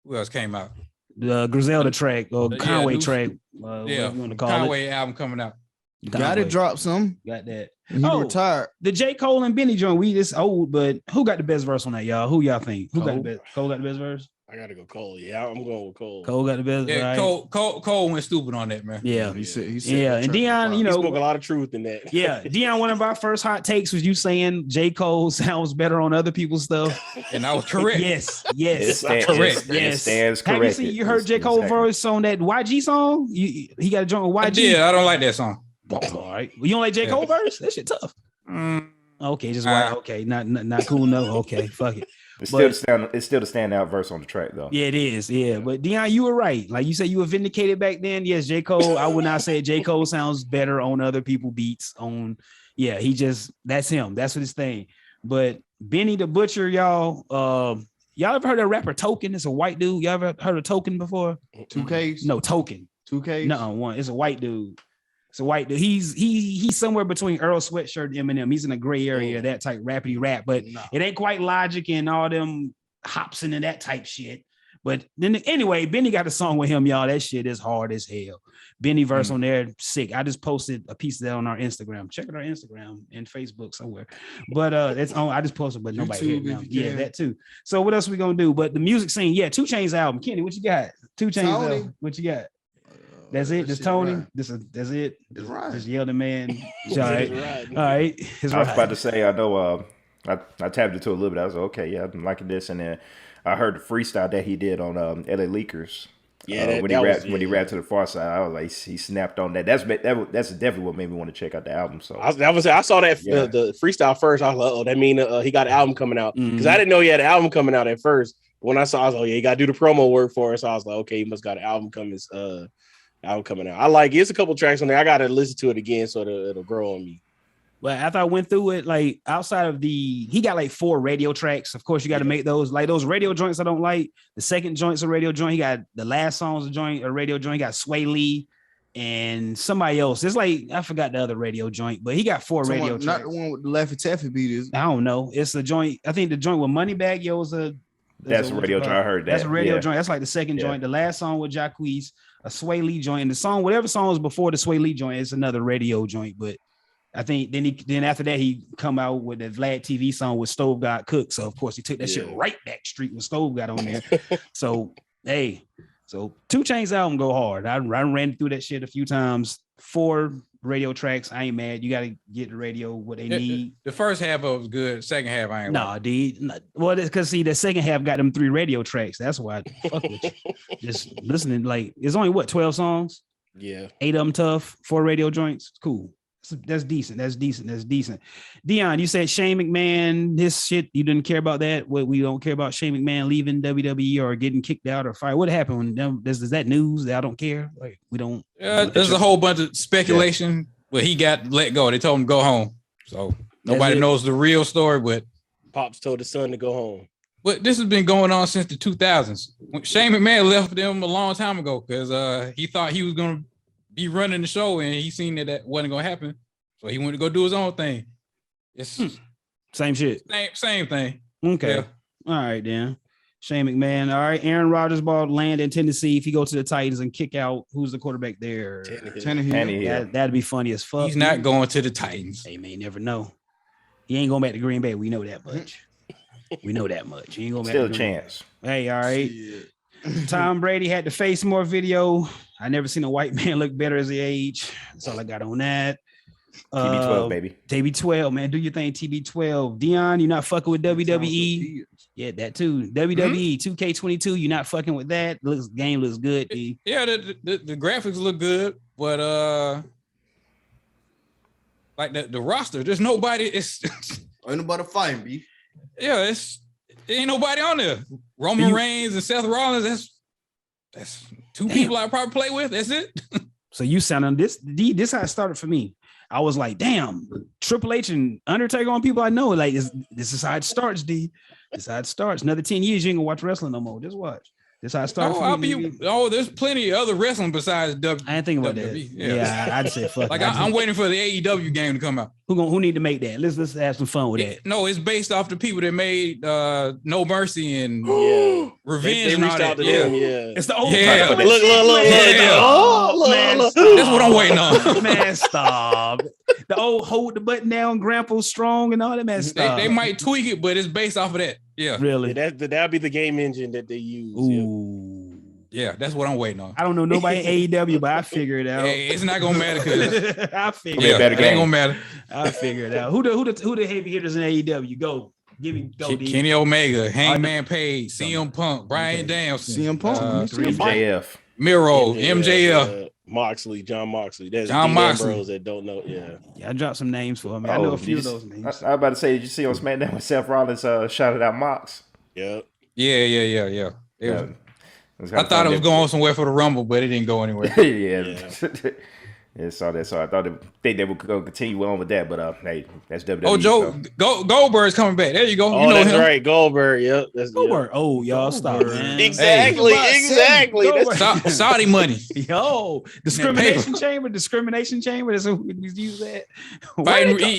Who else came out? The Griselda track or Conway track. Conway album coming out. Got to drop some. Got that. He retired. The J. Cole and Benny joint. This old, but who got the best verse on that, y'all? Who y'all think? Who got the best? Cole got the best verse? I gotta go Cole. Yeah, I'm going with Cole. Cole got the best. Yeah, right? Cole went stupid on that, man. Yeah, he said. And Dion, he spoke a lot of truth in that. Yeah, Dion, one of our first hot takes was you saying J. Cole sounds better on other people's stuff, and I was correct. Yes, correct. Yes, stands correct. You heard J. Cole verse on that YG song? He got a joint with YG. I don't like that song. All right, you don't like J. Cole verse? That shit tough. Okay, just why? Okay, not cool. No, okay, fuck it. It's still the standout verse on the track, though. Yeah, it is. Yeah, but Dion, you were right. Like you said, you were vindicated back then. Yes, J. Cole. I would not say J. Cole sounds better on other people's beats. That's him. That's what his thing. But Benny the Butcher, y'all ever heard of rapper Token? It's a white dude. Y'all ever heard of Token before? 2Ks? No, Token. 2Ks? No, one. It's a white dude. It's a white dude. He's somewhere between Earl Sweatshirt and Eminem. He's in a gray area, that type rappity rap, but it ain't quite Logic and all them hops and that type shit. But then anyway, Benny got a song with him, y'all. That shit is hard as hell. Benny verse on there, sick. I just posted a piece of that on our Instagram. Check out our Instagram and Facebook somewhere. But it's on. I just posted, but nobody here now. Yeah, that too. So what else we gonna do? But the music scene, 2 Chainz album. Kenny, what you got? 2 Chainz album. What you got? That's it. That's Tony. Right. That's it. It's right. Just yell the man. All right. All right. It's I was about to say, I know. I tapped into a little bit. I was like, okay, yeah, I'm liking this, and then I heard the freestyle that he did on LA Leakers. Yeah, when he rapped to the Far Side, I was like, he snapped on that. That's definitely what made me want to check out the album. So I saw that the freestyle first. I was like, oh, that mean he got an album coming out, because I didn't know he had an album coming out at first. When I saw, I was like, oh yeah, he got to do the promo work for us. So I was like, okay, he must got an album coming out. I like it. It's a couple tracks on there. I gotta listen to it again so it'll grow on me. Well, after I went through it, like outside of he got like 4 radio tracks. Of course, you got to make those. Like those radio joints I don't like. The second joint's a radio joint. He got the last song's a radio joint. He got Sway Lee and somebody else. It's like I forgot the other radio joint, but he got 4 radio tracks. Not the one with the Laffy Taffy beat is. I don't know. It's a joint. I think the joint with Moneybagg Yo is a. That's a radio joint. I heard that. That's a radio joint. That's like the second joint. The last song with Jacquees, a Sway Lee joint. And the song, whatever song was before the Sway Lee joint, is another radio joint. But I think then after that he come out with the Vlad TV song with Stove God Cook. So of course he took that shit right back street with Stove got on there. So 2 Chainz album go hard. I ran through that shit a few times. 4 radio tracks. I ain't mad. You got to get the radio what they need. The first half of it was good. Second half, I ain't. Nah, dude. Well, because the second half got them 3 radio tracks. That's why I fuck with you. Just listening. Like it's only 12 songs. Yeah, 8 of them tough. 4 radio joints. It's cool. That's decent. That's decent. Dion, you said Shane McMahon. This shit you didn't care about that. What we don't care about Shane McMahon leaving WWE or getting kicked out or fired. What happened? Is that news? That I don't care. Like we don't. There's a whole bunch of speculation. But he got let go. They told him to go home. So nobody knows the real story. But Pops told his son to go home. But this has been going on since the 2000s. Shane McMahon left them a long time ago because he thought he was going to be running the show and he seen that wasn't going to happen. So he went to go do his own thing. It's same shit. Same thing. Okay. Yeah. All right, then. Shane McMahon. All right. Aaron Rodgers ball land in Tennessee. If he go to the Titans and kick out, who's the quarterback there? Tannehill. That'd be funny as fuck. He's not going to the Titans. Hey, man, never know. He ain't going back to Green Bay. We know that much. We know that much. He ain't going back. Still a chance. Hey, all right. Tom Brady had to face more video. I never seen a white man look better as he age. That's all I got on that. TB12, baby. TB12, man. Do your thing, TB12. Dion, you're not fucking with WWE. Yeah, that too. WWE 2K22, you're not fucking with that. Game looks good. D. Yeah, the graphics look good, but like the roster, there's nobody. It's ain't nobody fighting, B. Yeah, there ain't nobody on there. Roman Reigns and Seth Rollins. That's two people I probably play with. That's it. So you sound on this. D, this how it started for me. I was like, damn, Triple H and Undertaker on people I know. Like this is how it starts, D. This is how it starts. Another 10 years, you ain't gonna watch wrestling no more. Just watch. This is how it started. There's plenty of other wrestling besides WWE. I didn't think about that. Yeah, I'd say fuck. Like I'm waiting for the AEW game to come out. Who need to make that? Let's have some fun with that. No, it's based off the people that made No Mercy and Revenge. They reached out to them. Yeah, it's the old. Yeah, look. Man, that's what I'm waiting on. Man, stop. The old hold the button down, Grandpa Strong, and all that. Man, stop. They might tweak it, but it's based off of that. Yeah, really. Yeah, that'll be the game engine that they use. Ooh. Yeah, that's what I'm waiting on. I don't know nobody in AEW, but I figure it out. Hey, it's not gonna matter because I figure it out. It ain't gonna matter. I figure it out. Who the heavy hitters in AEW? Go. Give me go. Kenny Omega, Hangman Page, CM Punk, Brian Danielson, CM Punk, MJF, Miro, MJF. Moxley, John Moxley. That's John Moxley. Bros that don't know. Yeah, I dropped some names for him. I know a few of those names. I was about to say, did you see on SmackDown when Seth Rollins shouted out Mox? Yeah. Yeah. I thought it was going somewhere for the Rumble, but it didn't go anywhere. Yeah, saw that. So I think they would go continue on with that, but hey, that's WWE. Oh, Joe Goldberg's coming back. There you go. Oh, you know that's him. right, Goldberg. Yep, that's Goldberg. Oh, y'all stop, man. Exactly. Saudi money. Yo, discrimination chamber. That's who we use that.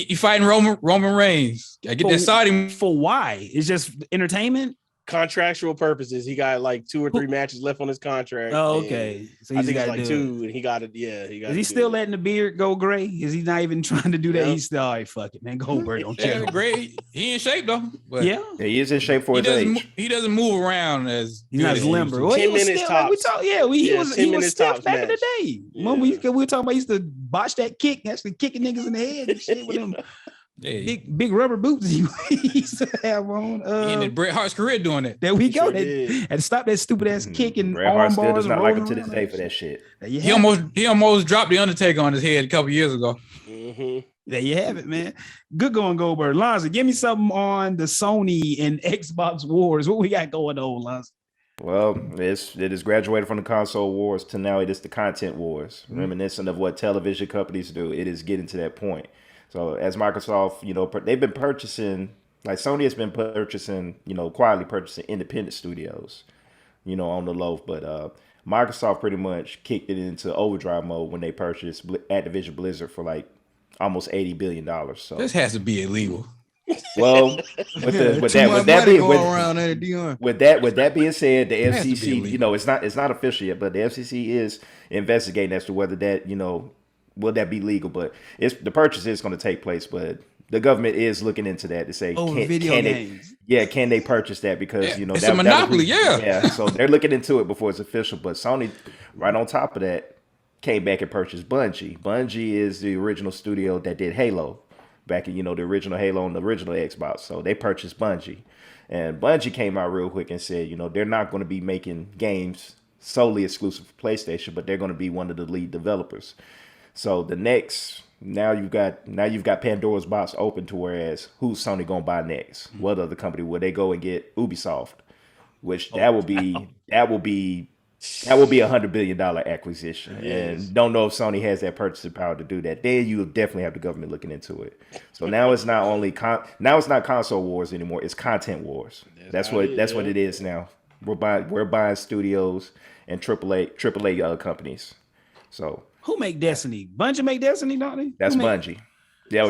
He fighting Roman Reigns. I get that Saudi for why? It's just entertainment. Contractual purposes. He got like 2 or 3 matches left on his contract. Oh, okay. So I think it's like 2, and he got it. Yeah, he got. Is he still letting the beard go gray? Is he not even trying to do that? He's still all right. Fuck it, man. Goldberg don't care. Gray. He in shape though. But yeah, he is in shape for his age. He doesn't move around as he's not as limber. Well, 10 minutes tops. He was stiff back in the day. Yeah. We were talking about. He used to botch that kick, actually kicking niggas in the head and shit with him. Big rubber boots he used to have on. He ended Bret Hart's career doing it. There we go. And stop that stupid ass kick and Bret Hart still does not like him to this day for that shit. He almost dropped the Undertaker on his head a couple years ago. Mm-hmm. There you have it, man. Good going, Goldberg. Lonzo, give me something on the Sony and Xbox wars. What we got going on, Lonzo? Well, it is graduated from the console wars to now it is the content wars, reminiscent of what television companies do. It is getting to that point. So as Microsoft, they've been purchasing, like Sony has been purchasing, quietly purchasing independent studios, on the low. But Microsoft pretty much kicked it into overdrive mode when they purchased Activision Blizzard for like almost $80 billion. So this has to be illegal. Well, with that being said, the FCC, it's not official yet, but the FCC is investigating as to whether that, will that be legal? But the purchase is going to take place, but the government is looking into that to say, can they purchase that? Because it's a monopoly. So they're looking into it before it's official. But Sony, right on top of that, came back and purchased Bungie. Bungie is the original studio that did Halo back in the original Halo and the original Xbox. So they purchased Bungie, and Bungie came out real quick and said, they're not going to be making games solely exclusive for PlayStation, but they're going to be one of the lead developers. So now you've got Pandora's box open to whereas who's Sony gonna buy next? What other company will they go and get? Ubisoft, which that will be $100 billion acquisition, and don't know if Sony has that purchasing power to do that. Then you definitely have the government looking into it. So now it's not only it's not console wars anymore; it's content wars. That's what it is now. We're buying studios and AAA companies. So. Who make Destiny? Bungie make Destiny, don't they? That's Bungie. Yeah,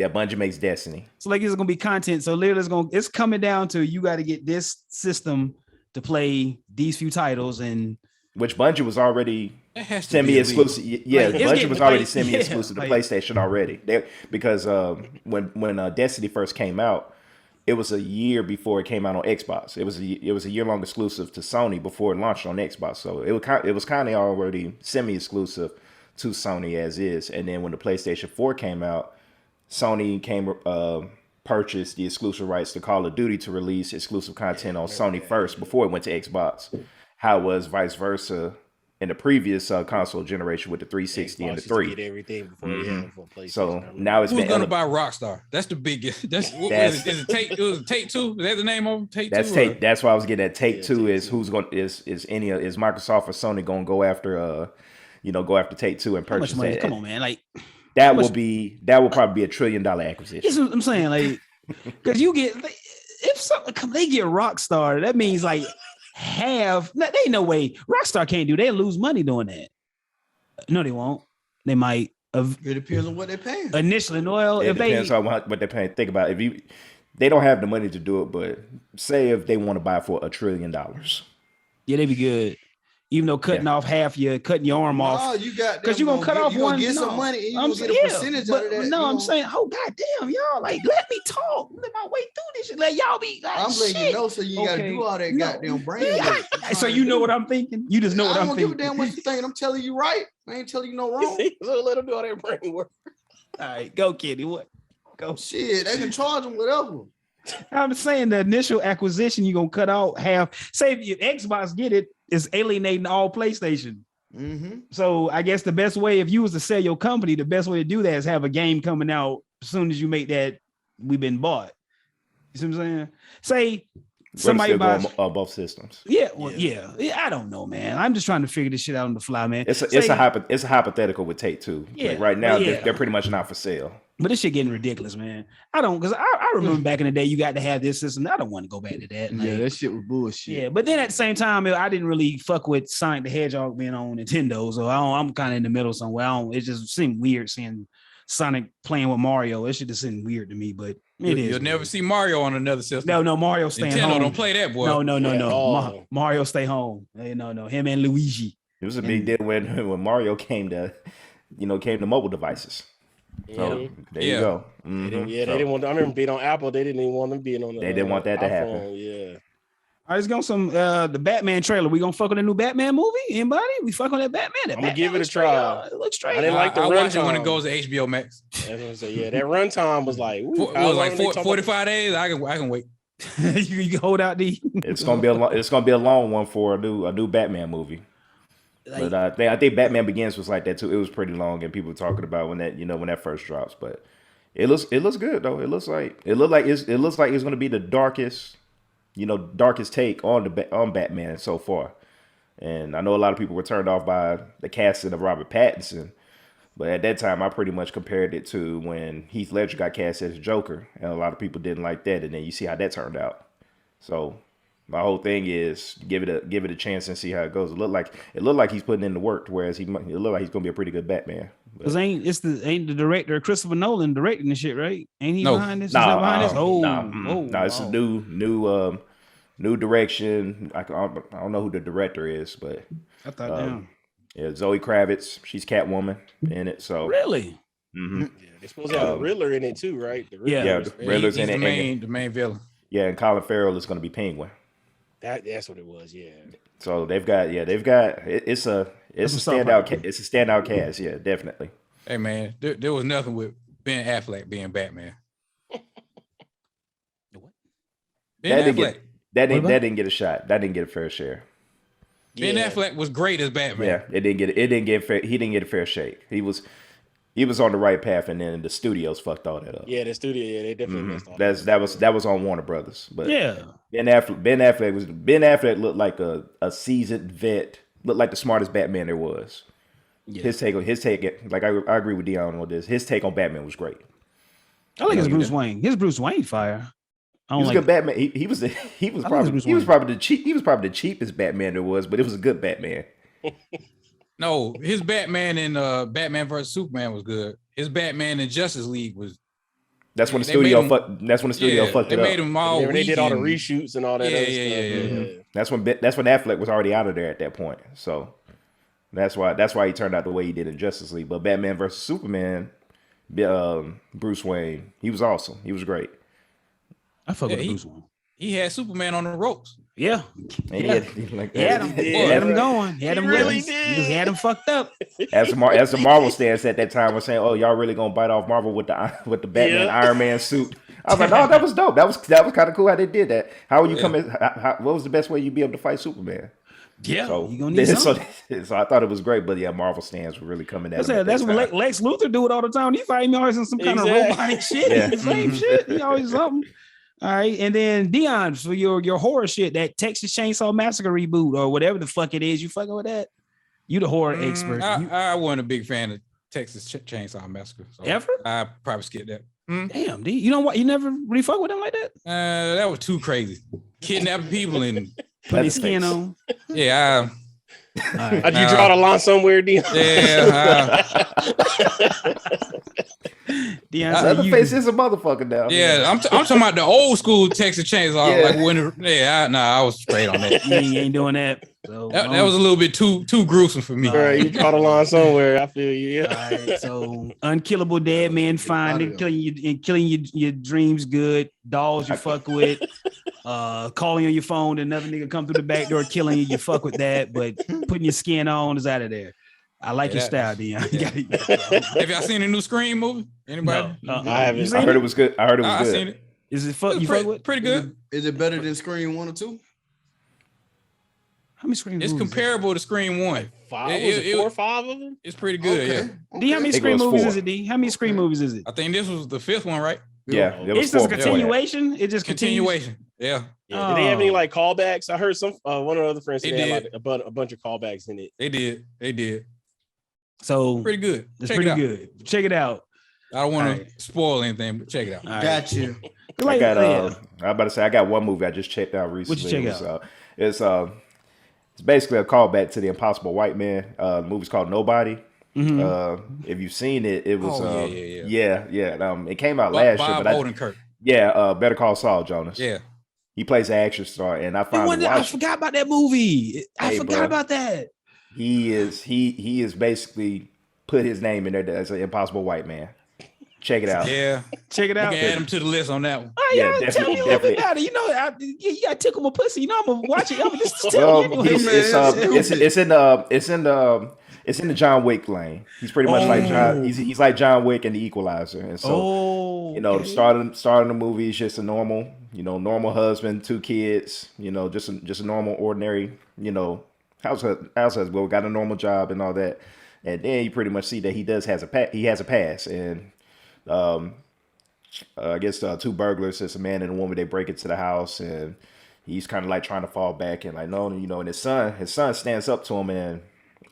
Bungie makes Destiny. So like it's gonna be content. So literally it's coming down to you got to get this system to play these few titles, and which Bungie was already semi-exclusive. Yeah, Bungie was already semi-exclusive to PlayStation already. Because when Destiny first came out, it was a year before it came out on Xbox. It was a year-long exclusive to Sony before it launched on Xbox. So it was kind of already semi-exclusive Sony as is. And then when the PlayStation 4 came out, Sony purchased the exclusive rights to Call of Duty to release exclusive content on Sony first before it went to Xbox. How it was vice versa in the previous console generation with the 360 and the 3. Get everything before before PlayStation. So now it's who's going to buy Rockstar? That's the biggest. Is it Take Two? Is that the name of them? Take Two. That's why I was getting at. Take Two is who's going is Microsoft or Sony going to go after Take Two and purchase that? Come on, man, like. That will probably be $1 trillion acquisition. This is what I'm saying, like, because you get they get Rockstar, that means like half. There ain't no way Rockstar can't do. They'll lose money doing that. No, they won't. They might. It depends on what they're paying. Initially, well, it depends on what they're paying. Think about it. If they don't have the money to do it, but say if they want to buy it for $1 trillion, yeah, they'd be good. Even though cutting off cutting your arm off. You got because you're gonna cut off one. Get some money and you're gonna get a percentage of that. No, I'm saying, oh goddamn, y'all, like let me talk. Let my way through this shit. Let y'all be like, I'm letting you know, so you gotta do all that goddamn brain work. So you know what I'm thinking? You just know what I'm thinking. I don't give a damn what you think. I'm telling you right. I ain't telling you no wrong. So let them do all that brain work. All right, go, Kenny. What? Go. Shit, they can charge them whatever. I'm saying the initial acquisition, you're gonna cut out half. Say if Xbox get it, is alienating all PlayStation. Mm-hmm. So I guess the best way, if you was to sell your company, the best way to do that is have a game coming out as soon as you make that we've been bought. You see what I'm saying? Say somebody buys both systems. Yeah, I don't know, man. I'm just trying to figure this shit out on the fly, man. It's a hypothetical with Take Two. Yeah, like right now, they're pretty much not for sale. But this shit getting ridiculous, man. Because I remember back in the day, you got to have this system. I don't want to go back to that. Like, that shit was bullshit. Yeah, but then at the same time, I didn't really fuck with Sonic the Hedgehog being on Nintendo, so I'm kind of in the middle somewhere. It just seemed weird seeing Sonic playing with Mario. It should just seem weird to me, but You'll never see Mario on another system. No, Mario staying Nintendo home. Don't play that, boy. No. Mario stay home. No. Him and Luigi. It was a big deal when Mario came to mobile devices. So there you go. Mm-hmm. They didn't want. I remember being on Apple. They didn't even want them being on. They didn't want that to happen. Yeah. All right, let's go on some the Batman trailer. We gonna fuck with the new Batman movie? Anybody? We fuck on that Batman? I'm gonna give it a try. It looks straight. I didn't like the I watch it when it runtime. goes to HBO Max. That's what I'm saying. Yeah, that runtime was like. Ooh, It was like 45 days. I can wait. you can hold out the. It's gonna be a long one for a new Batman movie. But I think Batman Begins was like that too. It was pretty long, and people were talking about when that first drops. But it looks good though. It looks like it's going to be the darkest take on Batman so far. And I know a lot of people were turned off by the casting of Robert Pattinson, but at that time I pretty much compared it to when Heath Ledger got cast as Joker, and a lot of people didn't like that. And then you see how that turned out. So. My whole thing is give it a chance and see how it goes. It looked like he's putting in the work, whereas it looked like he's gonna be a pretty good Batman. Because ain't the director Christopher Nolan directing the shit, right? Ain't he behind this? Behind this? No, it's a new direction. I don't know who the director is, but I thought Zoe Kravitz, she's Catwoman in it. So really, mm-hmm. Yeah, they're supposed to have a Riddler in it too, right? The Riddler's in it. The main villain. Yeah, and Colin Farrell is going to be Penguin. That's what it was. Yeah. So it's a standout cast. Yeah, definitely. Hey man, there was nothing with Ben Affleck being Batman. What? That didn't get a shot. That didn't get a fair share. Ben Affleck was great as Batman. Yeah, he didn't get a fair shake. He was on the right path, and then the studios fucked all that up. Yeah, the studio, they definitely messed all that was on Warner Brothers. But yeah, Ben Affleck looked like a seasoned vet, looked like the smartest Batman there was. Yeah. His take, like I agree with Dion on this. His take on Batman was great. I like his Bruce Wayne. His Bruce Wayne fire. He was a good Batman. He was probably the cheapest Batman there was, but it was a good Batman. No, his Batman in Batman vs Superman was good. His Batman in Justice League was. That's when the studio fucked it up. They made him all. They did all the reshoots and all that. Yeah. Mm-hmm. That's when Affleck was already out of there at that point. So that's why he turned out the way he did in Justice League. But Batman vs Superman, Bruce Wayne, he was awesome. He was great. I fuck with Bruce Wayne. He had Superman on the ropes. Yeah. And Yeah. He had him going. He had him really He just had him fucked up. As the Marvel stance at that time was saying, "Oh, y'all really gonna bite off Marvel with the Batman Iron Man suit?" I was like, "No, that was dope. That was kind of cool how they did that. How would you come in? What was the best way you'd be able to fight Superman?" Yeah, so you gonna need something. So I thought it was great, but yeah, Marvel stands were really coming at him. That's what Lex Luthor do it all the time. He fight me always in some kind of robotic shit. Yeah. Same shit. He always something. All right, and then Dion for your horror shit, that Texas Chainsaw Massacre reboot or whatever the fuck it is. You fucking with that? You the horror expert. I wasn't a big fan of Texas Chainsaw Massacre. So Ever? I probably skipped that. Damn, D. You know what? You never really fuck with them like that? That was too crazy. Kidnapping people and put his skin on. Yeah. Right. Did you draw the line somewhere, Dion? Yeah. Dion, Leatherface is a motherfucker now. Yeah, I'm talking about the old school Texas Chainsaw. Yeah. Like when, I was straight on that. You ain't doing that. So, that was a little bit too gruesome for me. All right, you draw the line somewhere. I feel you. Yeah. All right, so unkillable dead man find killing your dreams good. Dolls you fuck with. Calling on your phone, another nigga come through the back door killing you. You fuck with that, but putting your skin on is out of there. I like your style, Dion. Yeah. Have y'all seen a new Scream movie? Anybody? No. I haven't. I heard it was good. I seen it. Is it fuck? You fuck with? Pretty good. Is it better than Scream 1 or 2? How many Scream? It's comparable to Scream 1. 5? Was it 4 or 5 of them? It's pretty good. Okay. Yeah. D, how many Scream movies is it? D, how many Scream movies is it? I think this was the 5th one, right? Yeah, it's just a continuation. It just continuation. Yeah. Yeah. Did they have any like callbacks? I heard some one of the other friends say they had like a bunch of callbacks in it. They did. So pretty good. It's pretty good. Check it out. I don't want to spoil anything, but check it out. Got you. I got I'm about to say I got one movie I just checked out recently. What you check out? It's basically a callback to The Impossible White Man. The movie's called Nobody. Mm-hmm. If you've seen it, it was it came out last year, but Better Call Saul, Jonas. Yeah. He plays an action star, and I forgot about that movie. I forgot about that. He is basically put his name in there as an impossible white man. Check it out. Yeah, check it out. You can add him to the list on that one. Oh, yeah, tell me a little bit about it. You know, you gotta tickle my pussy. You know, I'm gonna watch it. I'm just tell you. It's in the John Wick lane. He's pretty much like John. He's like John Wick and the Equalizer. And so the start of the movie is just a normal husband, 2 kids. Just a normal, ordinary, house husband. Well, got a normal job and all that. And then you pretty much see that he has a past. And I guess 2 burglars, it's a man and a woman. They break into the house, and he's kind of like trying to fall back and like no, and his son stands up to him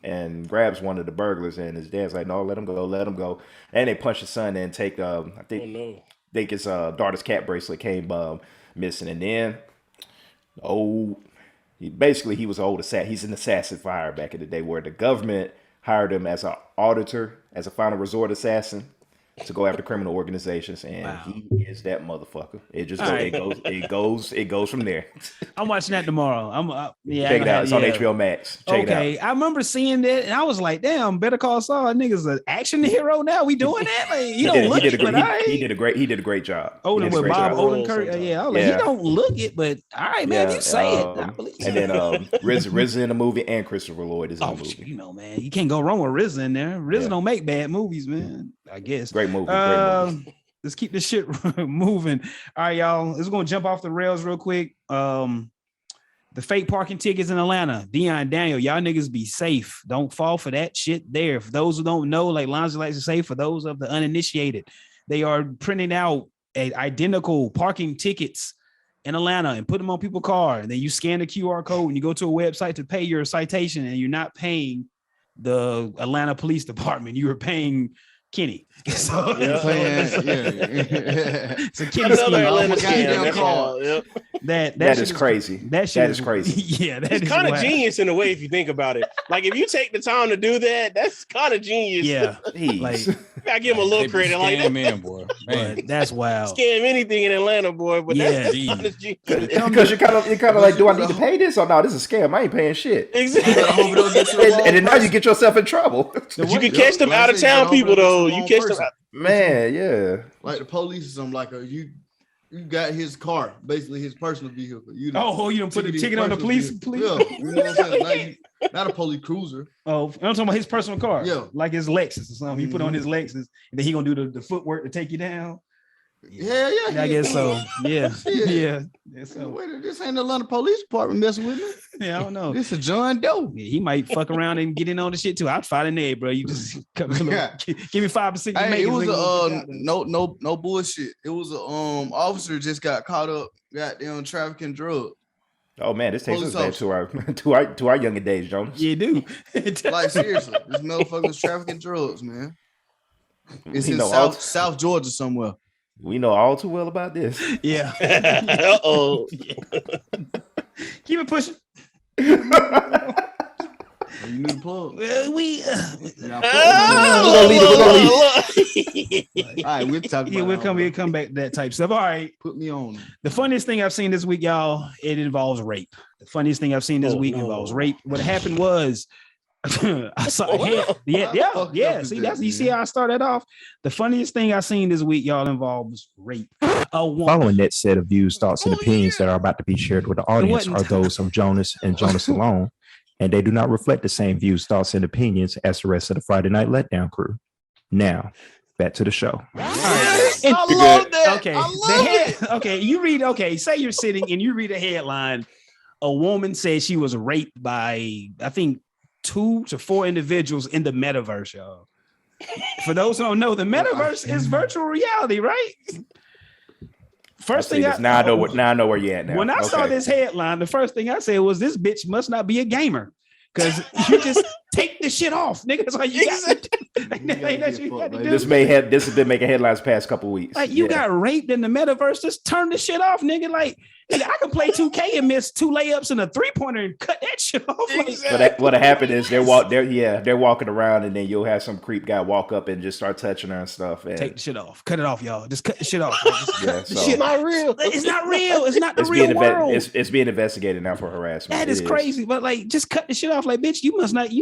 and grabs one of the burglars, and his dad's like, no, let him go. And they punch his son and take I think his daughter's cat bracelet came missing. And then he was an old assassin. He's an assassin for hire back in the day, where the government hired him as an auditor, as a final resort assassin, to go after criminal organizations, and he is that motherfucker. It just it goes from there. I'm watching that tomorrow. Check it out. It's on HBO Max. Check it out. I remember seeing that, and I was like, "Damn, Better Call Saul, nigga's an action hero now. We doing that? Like, he did a great job. Bob Odenkirk. I was like, he don't look it, but all right, man, if you say it, I believe. And then RZA in the movie, and Christopher Lloyd is in the movie. Man, you can't go wrong with RZA in there. RZA don't make bad movies, man. I guess. Great movie. Let's keep this shit moving. All right, y'all. Let's go jump off the rails real quick. The fake parking tickets in Atlanta. Deion Daniel, y'all niggas be safe. Don't fall for that shit there. For those who don't know, like Lonzo likes to say, for those of the uninitiated, they are printing out identical parking tickets in Atlanta and put them on people's car. And then you scan the QR code and you go to a website to pay your citation, and you're not paying the Atlanta Police Department. You were paying Kenny. So Kenny that is crazy. That is crazy. Yeah, that's kind of genius in a way if you think about it. Like if you take the time to do that, that's kind of genius. Yeah, like I give him a little credit. Like that, man, boy. Man. That's wild. Scam anything in Atlanta, boy. But that's kind of genius. Because you're kind of like, do I need to pay this or no? This is a scam. I ain't paying shit. Exactly. And then now you get yourself in trouble. You can catch them out of town people though. You catch them out. Man, yeah. Like the police or something, like You got his car, basically his personal vehicle. You don't put a ticket on the police? Yeah, you know what I'm saying? Not a police cruiser. Oh, I'm talking about his personal car. Yeah, like his Lexus or something. He put on his Lexus, and then he gonna do the footwork to take you down. Yeah. I guess so. Yeah. So. Wait, this ain't the London Police Department messing with me. Yeah, I don't know. This is John Doe. Yeah, he might fuck around and get in on the shit too. I'd fight in there, bro. You just give me 5 or 6. Hey, it was no bullshit. It was a officer just got caught up, goddamn trafficking drugs. Oh man, this takes us back to our younger days, Jonas. Yeah, do. Like seriously, this motherfucker's trafficking drugs, man. It's in South Georgia somewhere. We know all too well about this. Yeah. Uh-oh. Keep it pushing. You need to plug. All right, we'll talk about we'll come back to that type stuff. All right. Put me on. The funniest thing I've seen this week, y'all, it involves rape. The funniest thing I've seen this week involves rape. What happened was I saw yeah. See, you see how I started off. The funniest thing I seen this week, y'all, involves rape. Following that set of views, thoughts, and opinions that are about to be shared with the audience are those of Jonas and Jonas alone, and they do not reflect the same views, thoughts, and opinions as the rest of the Friday Night Letdown crew. Now, back to the show. I love that. Okay, okay. You read. Okay, say you're sitting and you read a headline. A woman said she was raped by, I think, 2 to 4 individuals in the metaverse, y'all. For those who don't know, the metaverse is virtual reality, right? First thing now I know where you're at now. When I saw this headline, the first thing I said was, "This bitch must not be a gamer, because you just take the shit off, nigga. That's all you got to do." This has been making headlines past couple weeks. Like you got raped in the metaverse. Just turn the shit off, nigga. Like I can play 2K and miss 2 layups and a 3-pointer and cut that shit off. But what happened is they're walking around, and then you'll have some creep guy walk up and just start touching her and stuff. And take the shit off. Cut it off, y'all. Just cut the shit off. It's not real. It's not real. It's not the real world. It's being investigated now for harassment. That is crazy. But like, just cut the shit off. Like, bitch, you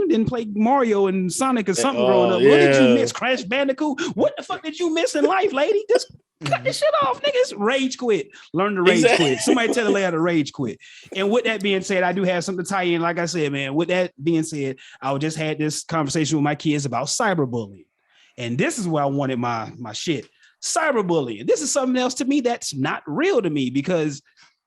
didn't play Mario and Sonic or something growing up. Yeah. What did you miss? Crash Bandicoot? What the fuck did you miss in life, lady? Just cut this shit off, niggas. Rage quit. Learn to rage quit. Somebody tell the lady how to rage quit. And with that being said, I do have something to tie in. Like I said, man, with that being said, I just had this conversation with my kids about cyberbullying. And this is where I wanted my shit. Cyberbullying. This is something else to me that's not real to me, because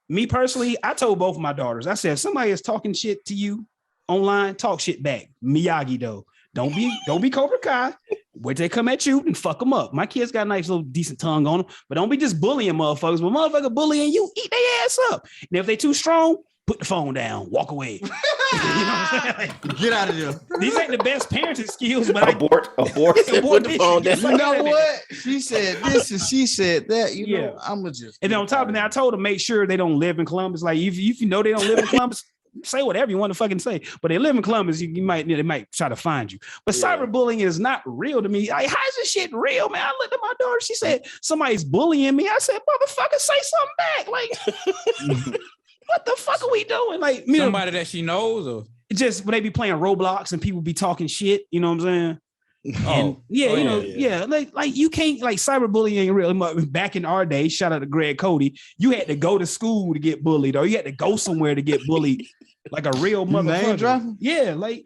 me personally, I told both of my daughters, I said, if somebody is talking shit to you online, talk shit back. Miyagi, though. Don't be Cobra Kai. Wait till they come at you and fuck them up. My kids got a nice little decent tongue on them, but don't be just bullying motherfuckers. When motherfucker bullying you, eat their ass up. And if they too strong, put the phone down, walk away. You know what I'm saying? Like, get out of here. These ain't the best parenting skills, but abort the phone down. You know what? She said this and she said that. You know, I'm gonna just. And then on top of that, I told them make sure they don't live in Columbus. Like if you know they don't live in Columbus, say whatever you want to fucking say. But they live in Columbus, they might try to find you. But cyberbullying is not real to me. Like, how is this shit real, man? I looked at my daughter. She said somebody's bullying me. I said, motherfucker, say something back. Like, what the fuck are we doing? Like, somebody that she knows, or just when they be playing Roblox and people be talking shit. You know what I'm saying? Like you can't, like, cyberbullying ain't real. Back in our day, shout out to Greg Cody, you had to go to school to get bullied, or you had to go somewhere to get bullied, like a real motherfucker. Yeah, like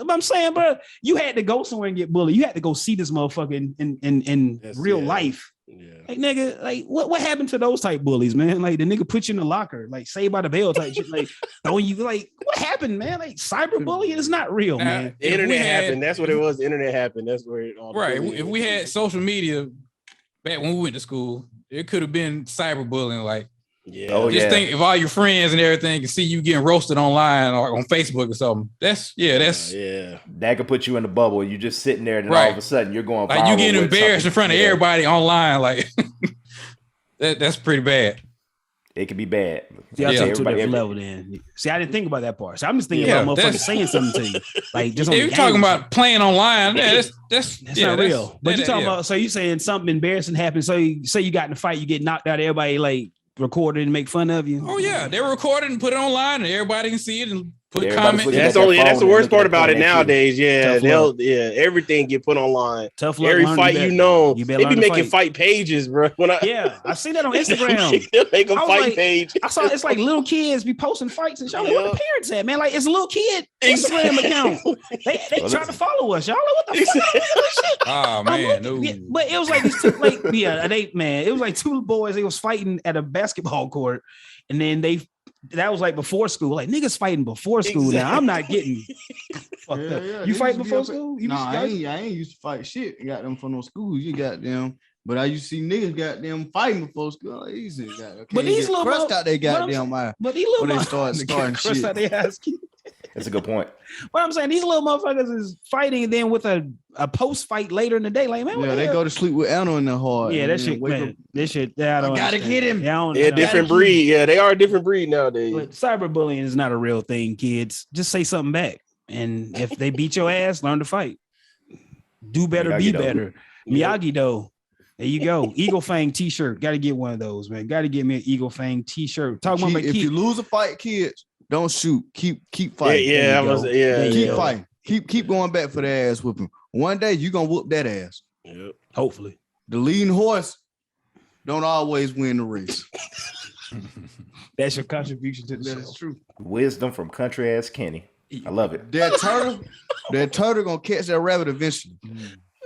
I'm saying, bro, you had to go somewhere and get bullied. You had to go see this motherfucker in real life. Yeah. Like, nigga, like what happened to those type bullies, man? Like the nigga put you in the locker, like Saved by the Bell type shit. Like, don't you, like, what happened, man? Like cyberbullying is not real, man. The internet happened. That's what it was. The internet happened. That's where it all. Right. If we had social media back when we went to school, it could have been cyberbullying. Like, just think if all your friends and everything can see you getting roasted online or on Facebook or something. That's that could put you in the bubble. You just sitting there, and then all of a sudden you're going like you getting embarrassed in front of everybody online. Like that's pretty bad. It could be bad. See, I took to that level then. See, I didn't think about that part. So I'm just thinking about motherfuckers saying something to you. Like, just you're talking about playing online. That's not real. But you're talking about, so you saying something embarrassing happened. So you say you got in a fight, you get knocked out, everybody like recorded and make fun of you. Oh yeah, they were recorded and put it online, and everybody can see it and Put comments. That's the worst part about it nowadays. Yeah, everything get put online. Tough luck. Every fight they be making fight pages, bro. I see that on Instagram. They make a fight page. I saw it's like little kids be posting fights and y'all like, where the parents at, man? Like it's a little kid Instagram account. They trying to follow us. Y'all like, what the fuck? Oh man, no. But it was like these two, like it was like two boys. They was fighting at a basketball court, and then that was like before school. Like niggas fighting before school. Exactly. Now I'm not getting fucked up. Yeah, you fight before school? I ain't used to fight shit. Got them from no schools. You got them. But I used to see niggas got them fighting before school. Easy. But these little crushed out they goddamn eye. But these little they start starting shit. Out their ass. That's a good point. What I'm saying, these little motherfuckers is fighting, and then with a post fight later in the day, like man, they go to sleep with Anna in their heart. Yeah, that shit, man. This shit. I don't gotta get him. Yeah, different breed. Yeah, they are a different breed nowadays. But cyberbullying is not a real thing, kids. Just say something back, and if they beat your ass, learn to fight. Do better, Miyagi be better. Miyagi-Do. There you go. Eagle Fang t-shirt. Got to get one of those, man. Got to get me an Eagle Fang t-shirt. If you lose a fight, kids, don't shoot. Keep fighting. Keep fighting. Keep going back for the ass whooping. One day you gonna whoop that ass. Yep. Hopefully. The leading horse don't always win the race. That's your contribution to the show. That's true. Wisdom from country ass Kenny. I love it. That turtle gonna catch that rabbit eventually.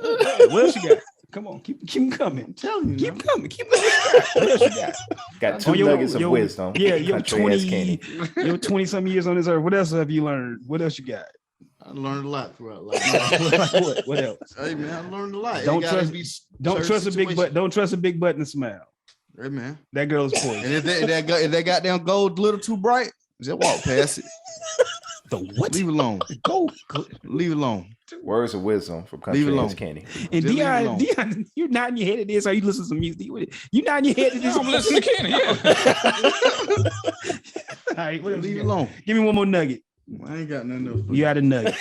What else you got? Come on, keep coming. I'm telling you, keep coming. What else you got? Got two nuggets of wisdom. Yeah, you're 20-some years on this earth. What else have you learned? What else you got? I learned a lot throughout life. What else? Hey man, I learned a lot. Don't trust a big butt. Don't trust a big butt and smile. Hey man, that girl's poison. And if that goddamn gold a little too bright, just walk past it. The what? Leave it alone. Go. Leave it alone. Words of wisdom from country ass Kenny. And Dion, you're nodding your head at this, or you listen to some music. You nodding your head at this. I'm listening to Kenny. Yeah. All right, leave it alone. Give me one more nugget. I ain't got nothing else. You got a nugget.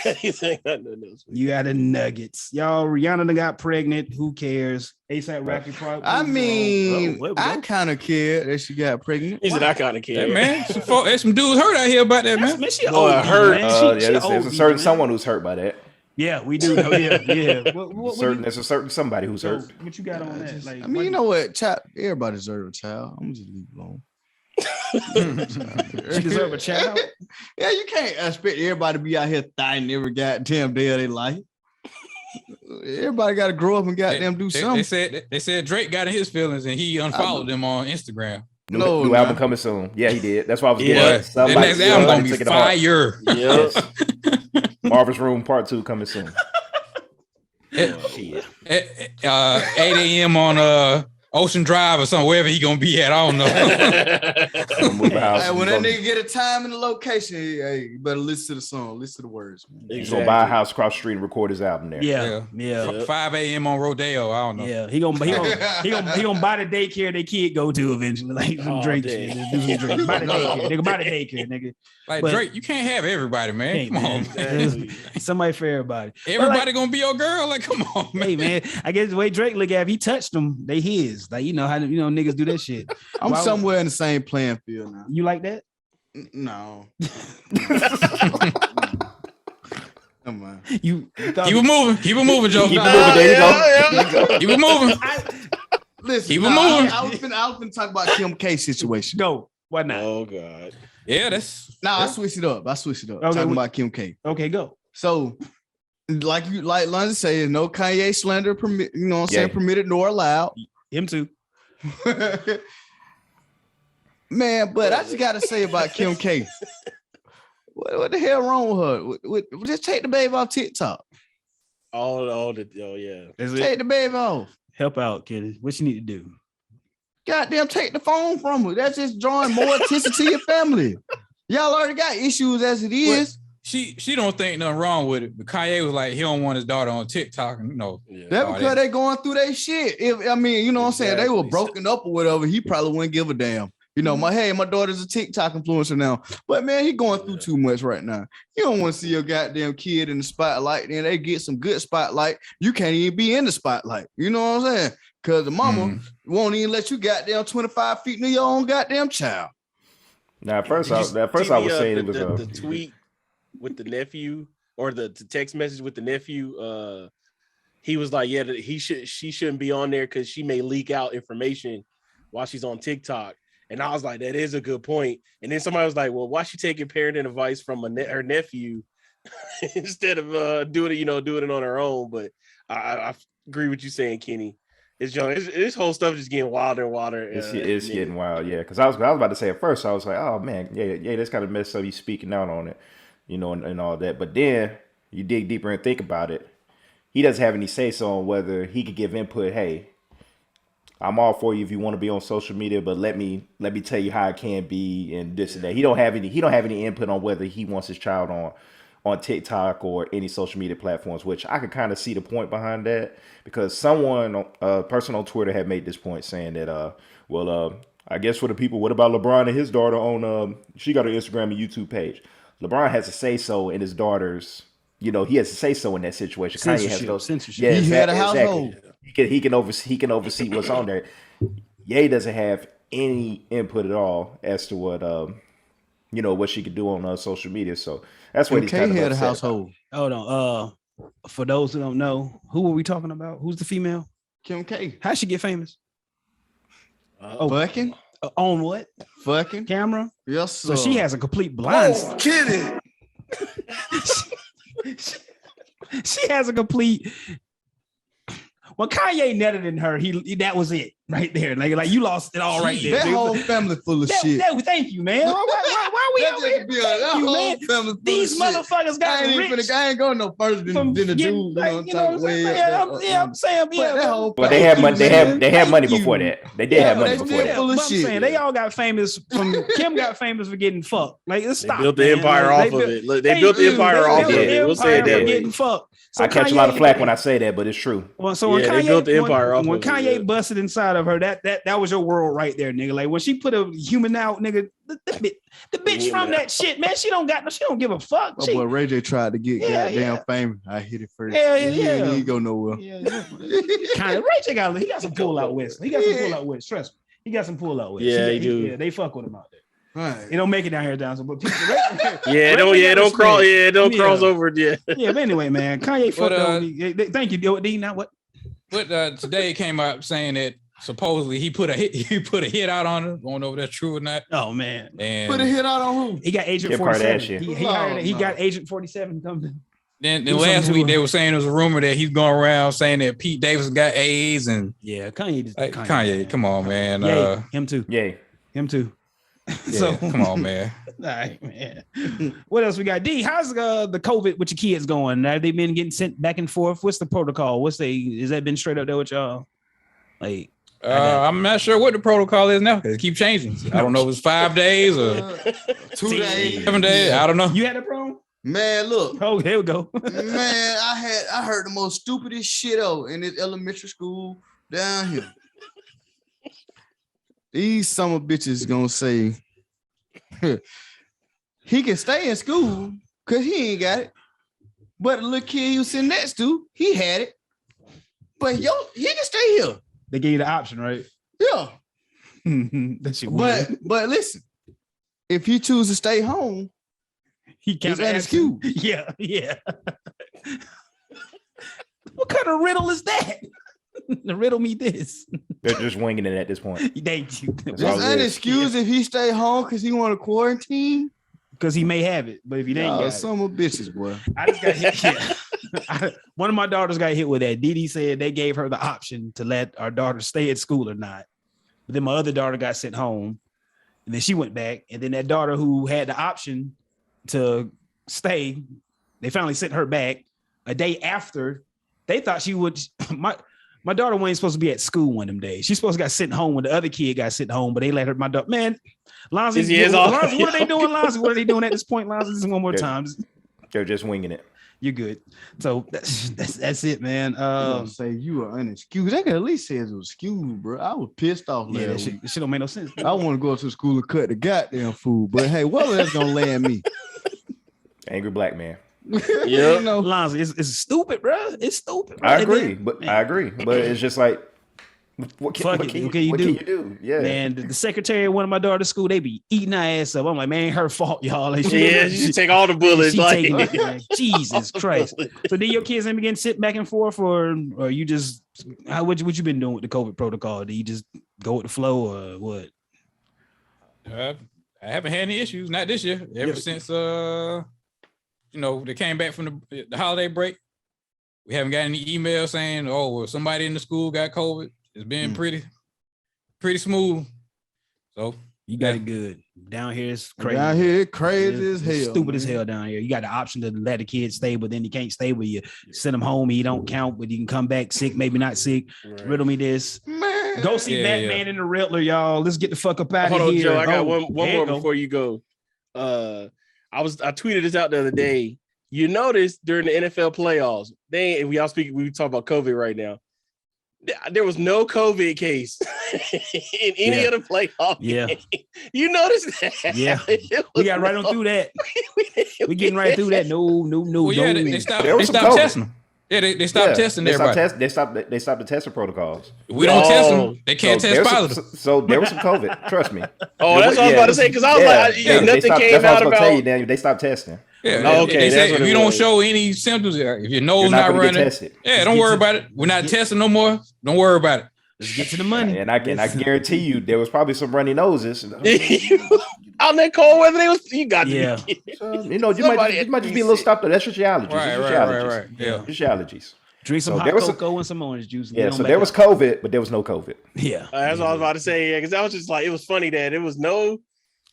You got a nuggets. Y'all, Rihanna got pregnant. Who cares? ASAP Rocky probably. I mean, I kind of care that she got pregnant. He said I kind of care. Yeah, man, there's some dudes hurt out here about that, man. She hurt. There's a certain someone who's hurt by that. Yeah, we do. Yeah. There's a certain somebody who's hurt. What you got on that? Like, I mean, you know what? Child, everybody deserves a child. I'm just leave it alone. She deserve a child. Yeah, you can't expect everybody to be out here dying every goddamn day of their life. Everybody got to grow up and goddamn do something. They said Drake got in his feelings and he unfollowed them on Instagram. New album coming soon. Yeah, he did. That's why I was getting the next album gonna be fire. Yes. Marvin's Room Part 2 coming soon. 8 a.m. on Ocean Drive or something, wherever he gonna be at. I don't know. Hey, when that nigga get a time and the location, hey, you better listen to the song, listen to the words. He's gonna buy a house across the street and record his album there. Yeah. 5 a.m. on Rodeo. I don't know. Yeah, he gonna buy the daycare they kid go to eventually. Like some Drake shit. Do some Drake. Buy the daycare. Nigga, buy the daycare, nigga. Like Drake, you can't have everybody, man. Hey, come on, man. Somebody for everybody. Everybody gonna be your girl. Like, come on, man. Hey, man. I guess the way Drake look at it, he touched them. They his. Like, you know how niggas do that shit. I'm somewhere in the same playing field now. You like that? No. Come on. Keep it moving, Joe. Keep it moving. There you go. Keep it moving. Listen, keep it moving. I was finna talk about Kim K situation. No, why not? Oh God. Yeah, that's. I switched it up. Okay, talking about Kim K. Okay, go. So, like London says, no Kanye slander permit. You know what I'm saying? Permitted nor allowed. Him too. Man, but I just gotta say about Kim K. What the hell wrong with her? Just take the baby off TikTok. Take the baby off. Help out, kid. What you need to do? Goddamn, take the phone from her. That's just drawing more attention to your family. Y'all already got issues as it is. She don't think nothing wrong with it, but Kanye was like, he don't want his daughter on TikTok. And, that's because they going through their shit. You know what I'm saying? They were broken up or whatever. He probably wouldn't give a damn. You know, my daughter's a TikTok influencer now. But man, he going through too much right now. You don't want to see your goddamn kid in the spotlight. Then they get some good spotlight. You can't even be in the spotlight. You know what I'm saying? Because the mama won't even let you goddamn 25 feet near your own goddamn child. Now, at first I was saying it was the tweet with the nephew, or the text message with the nephew. He was like, yeah, she shouldn't be on there because she may leak out information while she's on TikTok. And I was like, that is a good point. And then somebody was like, well, why she taking parenting advice from her nephew instead of doing it on her own? But I agree with you saying, Kenny. It's young. This whole stuff just getting wilder and wilder. It's getting wild, yeah. Because I was about to say at first, I was like, oh man, yeah, that's kind of messed up. He's speaking out on it, and all that. But then you dig deeper and think about it. He doesn't have any say so on whether he could give input. Hey, I'm all for you if you want to be on social media, but let me tell you how it can be and this and that. He don't have any input on whether he wants his child on TikTok or any social media platforms, which I could kind of see the point behind that, because a person on Twitter had made this point saying that, I guess for the people, what about LeBron and his daughter she got an Instagram and YouTube page. LeBron has a say so in his daughter's, he has to say so in that situation. Kanye has no censorship. Yeah, he had a household. Exactly. He can oversee what's on there. Ye doesn't have any input at all as to what what she could do on social media. So that's what he's kind of had a household. Hold on. For those who don't know, who are we talking about? Who's the female? Kim K. How'd she get famous? Fucking on what? Fucking camera. Yes. So she has a complete blind. Oh, kidding. She has a complete. When Kanye netted in her, that was it right there. Like you lost it all right there. That whole family full of shit. Thank you, man. Why we out here? These motherfuckers got rich. I ain't going no further than the dude. I'm saying, But they had money. They had money before that. They did have money before that. I'm saying they all got famous from Kim got famous for getting fucked. Like let's stop. They built the empire off of it. They built the empire off of it. We'll say that. Getting fucked. So I catch a lot of flack when I say that, but it's true. Well, so when Kanye built the empire off when Kanye busted inside of her, that was your world right there, nigga. Like when she put a human out, nigga, the bitch from that shit, man, she don't give a fuck. Oh boy, Ray J tried to get goddamn famous. I hit it first. Yeah. He ain't go nowhere. Kind of Ray J got some pull out west. He got some pull out west. Trust me, he got some pull out west. Yeah, they do. Yeah, they fuck with him out there. Right. It don't make it down here, down. So, but people, don't cross over. Yeah. But anyway, man, Kanye fucked up. Thank you, D. Now what? But today it came out saying that supposedly he put a hit out on her. I don't know if that's true or not. Oh man, and put a hit out on who? He got Agent 47. He got Agent 47 coming. Then last week they were saying there was a rumor that he's going around saying that Pete Davidson got AIDS and Kanye, come on, man. Him too. Yay. Him too. Yeah, so come on, man. All right, man. What else we got? D, how's the COVID with your kids going? Have they been getting sent back and forth? What's the protocol? Has that been straight up there with y'all? Like, I'm not sure what the protocol is now because it keeps changing. I don't know if it's 5 days or 2 days, 7 days. I don't know. You had a problem? Man, look. Oh, here we go. Man, I heard the most stupidest shit in this elementary school down here. These summer bitches gonna say he can stay in school because he ain't got it. But the little kid he was sitting next to, he had it. But he can stay here. They gave you the option, right? Yeah. That's your weird. But listen, if he chooses to stay home, he can't ask you. Yeah. What kind of riddle is that? Riddle me this. They're just winging it at this point. Thank you. Just an excuse if he stay home because he want to quarantine. Because he may have it, but if he ain't got some of bitches, boy. I just got hit. One of my daughters got hit with that. Didi said they gave her the option to let our daughter stay at school or not. But then my other daughter got sent home, and then she went back. And then that daughter who had the option to stay, they finally sent her back a day after. They thought she would. My daughter wasn't supposed to be at school one of them days. She's supposed to got sent home when the other kid got sent home, but they let her. My daughter, man, Lonzy, what are they doing, Lonzy? What are they doing at this point, Lonzy? This one more time. They're just winging it. You're good. So that's it, man. Say you are unexcused. They could at least say it was excused, bro. I was pissed off. Yeah, that shit don't make no sense. I want to go to school and cut the goddamn food, but hey, what was that gonna land me? Angry black man. Yeah, Lonzy, it's stupid, bro. It's stupid. Bro. I agree, but it's just like What can you do? Yeah, man. The secretary of one of my daughter's school, they be eating her ass up. I'm like, man, ain't her fault, y'all. Like, she take all the bullets. She like, taking it, man. Jesus Christ. So then your kids ain't begin sit back and forth, or you just what you been doing with the COVID protocol? Do you just go with the flow, or what? I haven't had any issues, not this year. Ever since they came back from the holiday break. We haven't got any emails saying, "Oh, well, somebody in the school got COVID." It's been pretty smooth. So you got it good. Down here it's crazy. Down here crazy as hell. Stupid as hell down here. You got the option to let the kids stay, but then you can't stay with you. Send them home. He don't count, but you can come back sick, maybe not sick. Right. Riddle me this. Man. Go see Batman and the Riddler, y'all. Let's get the fuck up out of here. Hold on, Joe. I got one more before you go. I tweeted this out the other day. You notice during the NFL playoffs, we talk about COVID right now. There was no COVID case in any of the playoff games. You noticed that? Yeah. We got right on through that. We getting right through that. No. Well, yeah, they stopped testing them. Yeah, they stopped testing everybody. They stopped the testing protocols. We don't test them. They can't test positive. So there was some COVID. Trust me. Oh, that's what I was about to say, because I was nothing came out about. Tell you, Daniel, they stopped testing. Yeah, okay. They say if you don't show any symptoms, if your nose not running, don't worry about it. We're not testing no more. Don't worry about it. Let's get to the money. And I guarantee you, there was probably some runny noses. Out in that cold weather, you got to be. You might just be a little stopped up. That's just your allergies. Right. Yeah, just your allergies. Drink some hot cocoa and some orange juice. Yeah, so there was COVID, but there was no COVID. Yeah, that's what I was about to say. Yeah, because I was just like, it was funny that it was no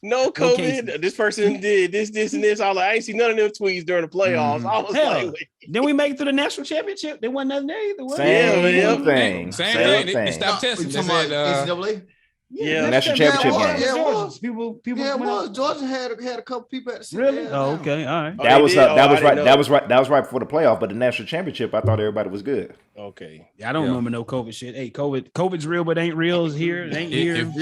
COVID. This person did this, and this. I was like, I ain't see none of them tweets during the playoffs. I was like, then we make it through the national championship. There wasn't nothing there either. Same thing. They stopped testing. They said, NCAA. Yeah, national championship game. Yeah, it was. People. Yeah, it was. Georgia had a couple people at the city. Really? Oh, okay, all right. That was right before the playoff. But the national championship, I thought everybody was good. Okay. Yeah, I don't remember no COVID shit. Hey, COVID's real, but ain't real. It's here. It ain't here. If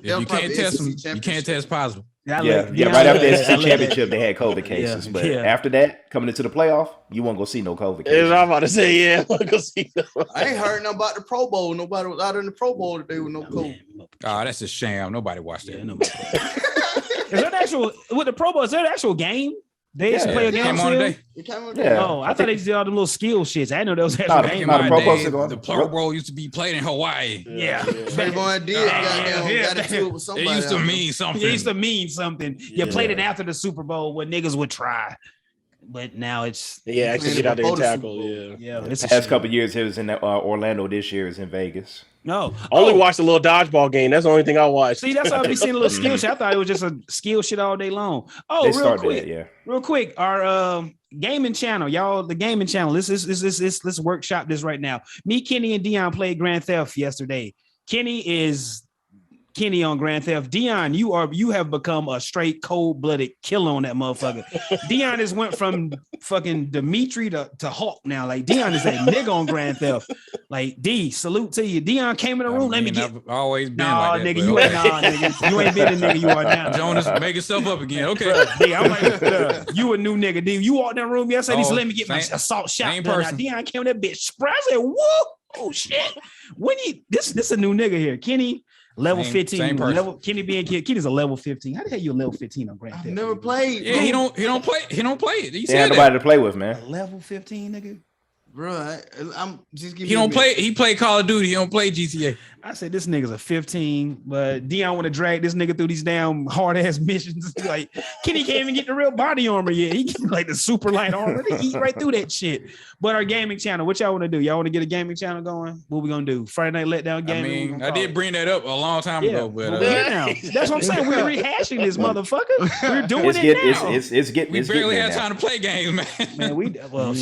you can't test them, you can't test positive. Right after the SEC championship, they had COVID cases. But after that, coming into the playoff, you won't go see no COVID cases. I'm about to say, I won't go see no. I ain't heard nothing about the Pro Bowl. Nobody was out in the Pro Bowl today with no COVID. Oh, that's a sham. Nobody watched that. Is there an actual with the Pro Bowl? Is there an actual game? They used to play a game on today. Oh, I thought they did all the little skill shits. I didn't know there was actual game. The Pro Bowl used to be played in Hawaii. Yeah. Got into it with somebody. It used to mean something. It used to mean something. You played it after the Super Bowl when niggas would try. But now it's actually get out there and tackle. Yeah. It's the past couple of years it was in Orlando. This year is in Vegas. No, I only watched a little dodgeball game. That's the only thing I watched. See, that's how I be seeing a little skill shit. I thought it was just a skill shit all day long. Oh, real quick, our gaming channel, y'all. The gaming channel. Let's workshop this right now. Me, Kenny, and Dion played Grand Theft yesterday. Kenny on Grand Theft. Dion, you have become a straight cold-blooded killer on that motherfucker. Dion has went from fucking Dimitri to Hawk now. Like Dion is a nigga on Grand Theft. Like D, salute to you. Dion came in the room. I've always been like that. Nigga, nigga. You ain't been the nigga you are now. Jonas, make yourself up again. Okay. D, I'm like, you a new nigga. D, you walked in the room yesterday. He said, let me get my assault shot done. Now, Dion came in that bitch. I said, whoa, oh shit. This a new nigga here. Kenny. Level 15. Kenny's a level 15. How the hell you a level 15 on Grand Theft? I've never played. Yeah, he don't play it. He had nobody to play with, man. Level 15, nigga. Bro, I'm just giving he don't play. He play Call of Duty. He don't play GTA. I said this nigga's a 15, but Dion want to drag this nigga through these damn hard ass missions. Like Kenny can't even get the real body armor yet. He get like the super light armor. They eat right through that shit. But our gaming channel, what y'all want to do? Y'all want to get a gaming channel going? What we gonna do? Friday night letdown gaming. I did bring that up a long time ago, but now. That's what I'm saying. We're rehashing this motherfucker. We're doing it now. We barely had time to play games, man.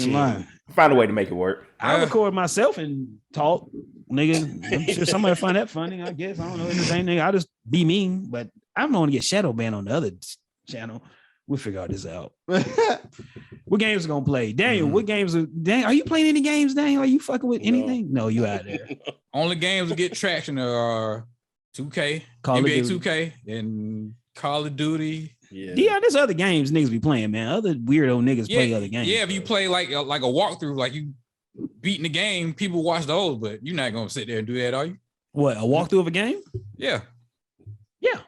Man, find a way to make it work. I record myself and talk, nigga. I'm sure somebody find that funny. I guess I don't know anything. Nigga, I just be mean, but I'm going to get shadow banned on the other channel. We'll figure all this out. What games are gonna play, Daniel? What games are? Are you playing any games, Daniel? Are you fucking with anything? No, you out there. Only games that get traction are 2K, NBA 2K, and Call of Duty. Yeah, there's other games niggas be playing, man. Other weirdo niggas play other games. Yeah, if you play like a walkthrough, like you beating the game, people watch those, but you're not gonna sit there and do that, are you? What, a walkthrough of a game? Yeah. Yeah.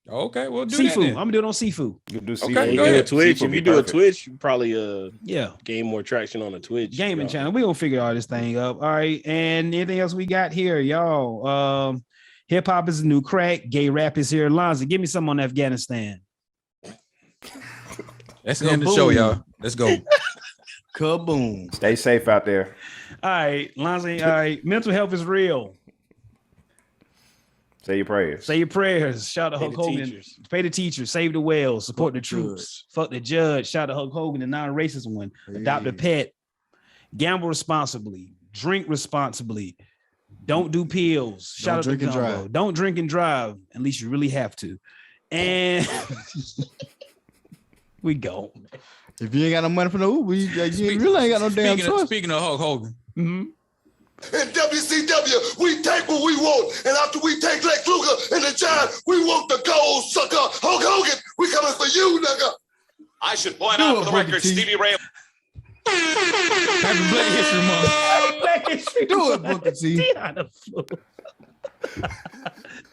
Okay, we'll do Seafood. that. I'm gonna do it on seafood. You do Okay, seafood. go ahead. Twitch. Seafood If you be do perfect. a Twitch, you probably Yeah. gain more traction on a Twitch. Gaming channel. We're gonna figure all this thing up. All right. And anything else we got here, y'all? Hip hop is the new crack. Gay rap is here. Lonzy, give me some on Afghanistan. That's the end of the show, y'all. Let's go. Kaboom. Stay safe out there. All right, Lonzy. All right. Mental health is real. Say your prayers. Say your prayers. Shout out to Pay Hulk the Hogan. teachers. Pay the teachers. Save the whales. Support the Fuck the troops. Fuck the judge. Shout out to Hulk Hogan, the non-racist one. Adopt a pet. Gamble responsibly. Drink responsibly. Don't do pills. Shout out to drink and Gumbo. drive. Don't drink and drive unless you really have to. And we go. If you ain't got no money for the Uber, you really ain't got no damn choice. Speaking of Hulk Hogan. Mm-hmm. In WCW, we take what we want, and after we take Lex Luger and the Giant, we want the gold, sucker. Hulk Hogan, we coming for you, nigga. I should point Do out it, for the Booker record, T. Stevie Ray. Happy Black History Month. Black History Do it, Booker T. T on the floor.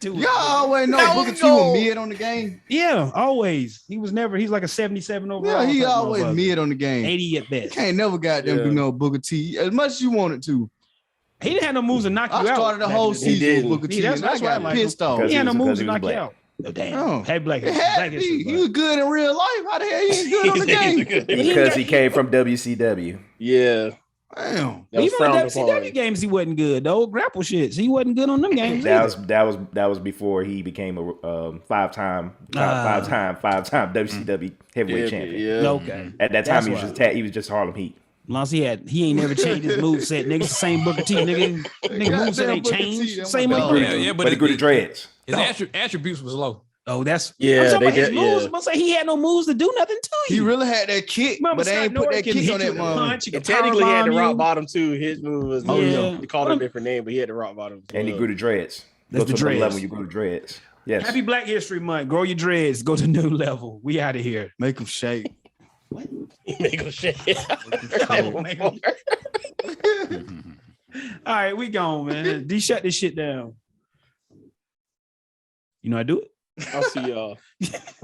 Do it. Y'all always know Now Booker we T go. was mid on the game. Yeah, always. He's like a 77 overall. Yeah, he type always motherfucker. mid on the game. 80 at You best. can't never goddamn do no Booker T as much as you wanted to. He didn't have no moves to knock you I out. started the back whole in day. season didn't. with Booker See, T, that's and I why I got like pissed off. Because He had no Because moves he to was knock you black. out. Oh, damn. Oh. Hey, Black It History. had Black to History. be. He was good in real life. How the hell he ain't good on the game? Because he came from WCW. Yeah. Damn. That was Even on frowned WCW upon. games, he wasn't good though. Grapple shits, he wasn't good on them games. That either. was before he became a five-time WCW heavyweight champion. Yeah. Okay. At that time, That's he was just Harlem Heat. Once he ain't never changed his moveset. Nigga, it's the same Booker T. Nigga moveset Goddamn ain't Booker T, changed. that's Same my Booker. dog. Yeah, But he grew the dreads. His attributes was low. Oh, that's Yeah, I'm talking they about his did- moves. yeah. I'm gonna say he had no moves to do nothing to you. He really had that kick, Remember, but they Scott ain't put Norton that can kick hit on you that with a mother. punch. He And can technically, he had the powerbomb rock you. bottom too. His move was Oh, yeah. They called it a different name, but he had the rock bottom. And he grew the dreads. That's Go the to another dreads. level when you grow the dreads. Yes. Happy Black History Month. Grow your dreads. Go to new level. We out of here. Make him shake. Make him shit. All right, we gone, man. D, shut this shit down. You know how to do it? I'll see y'all.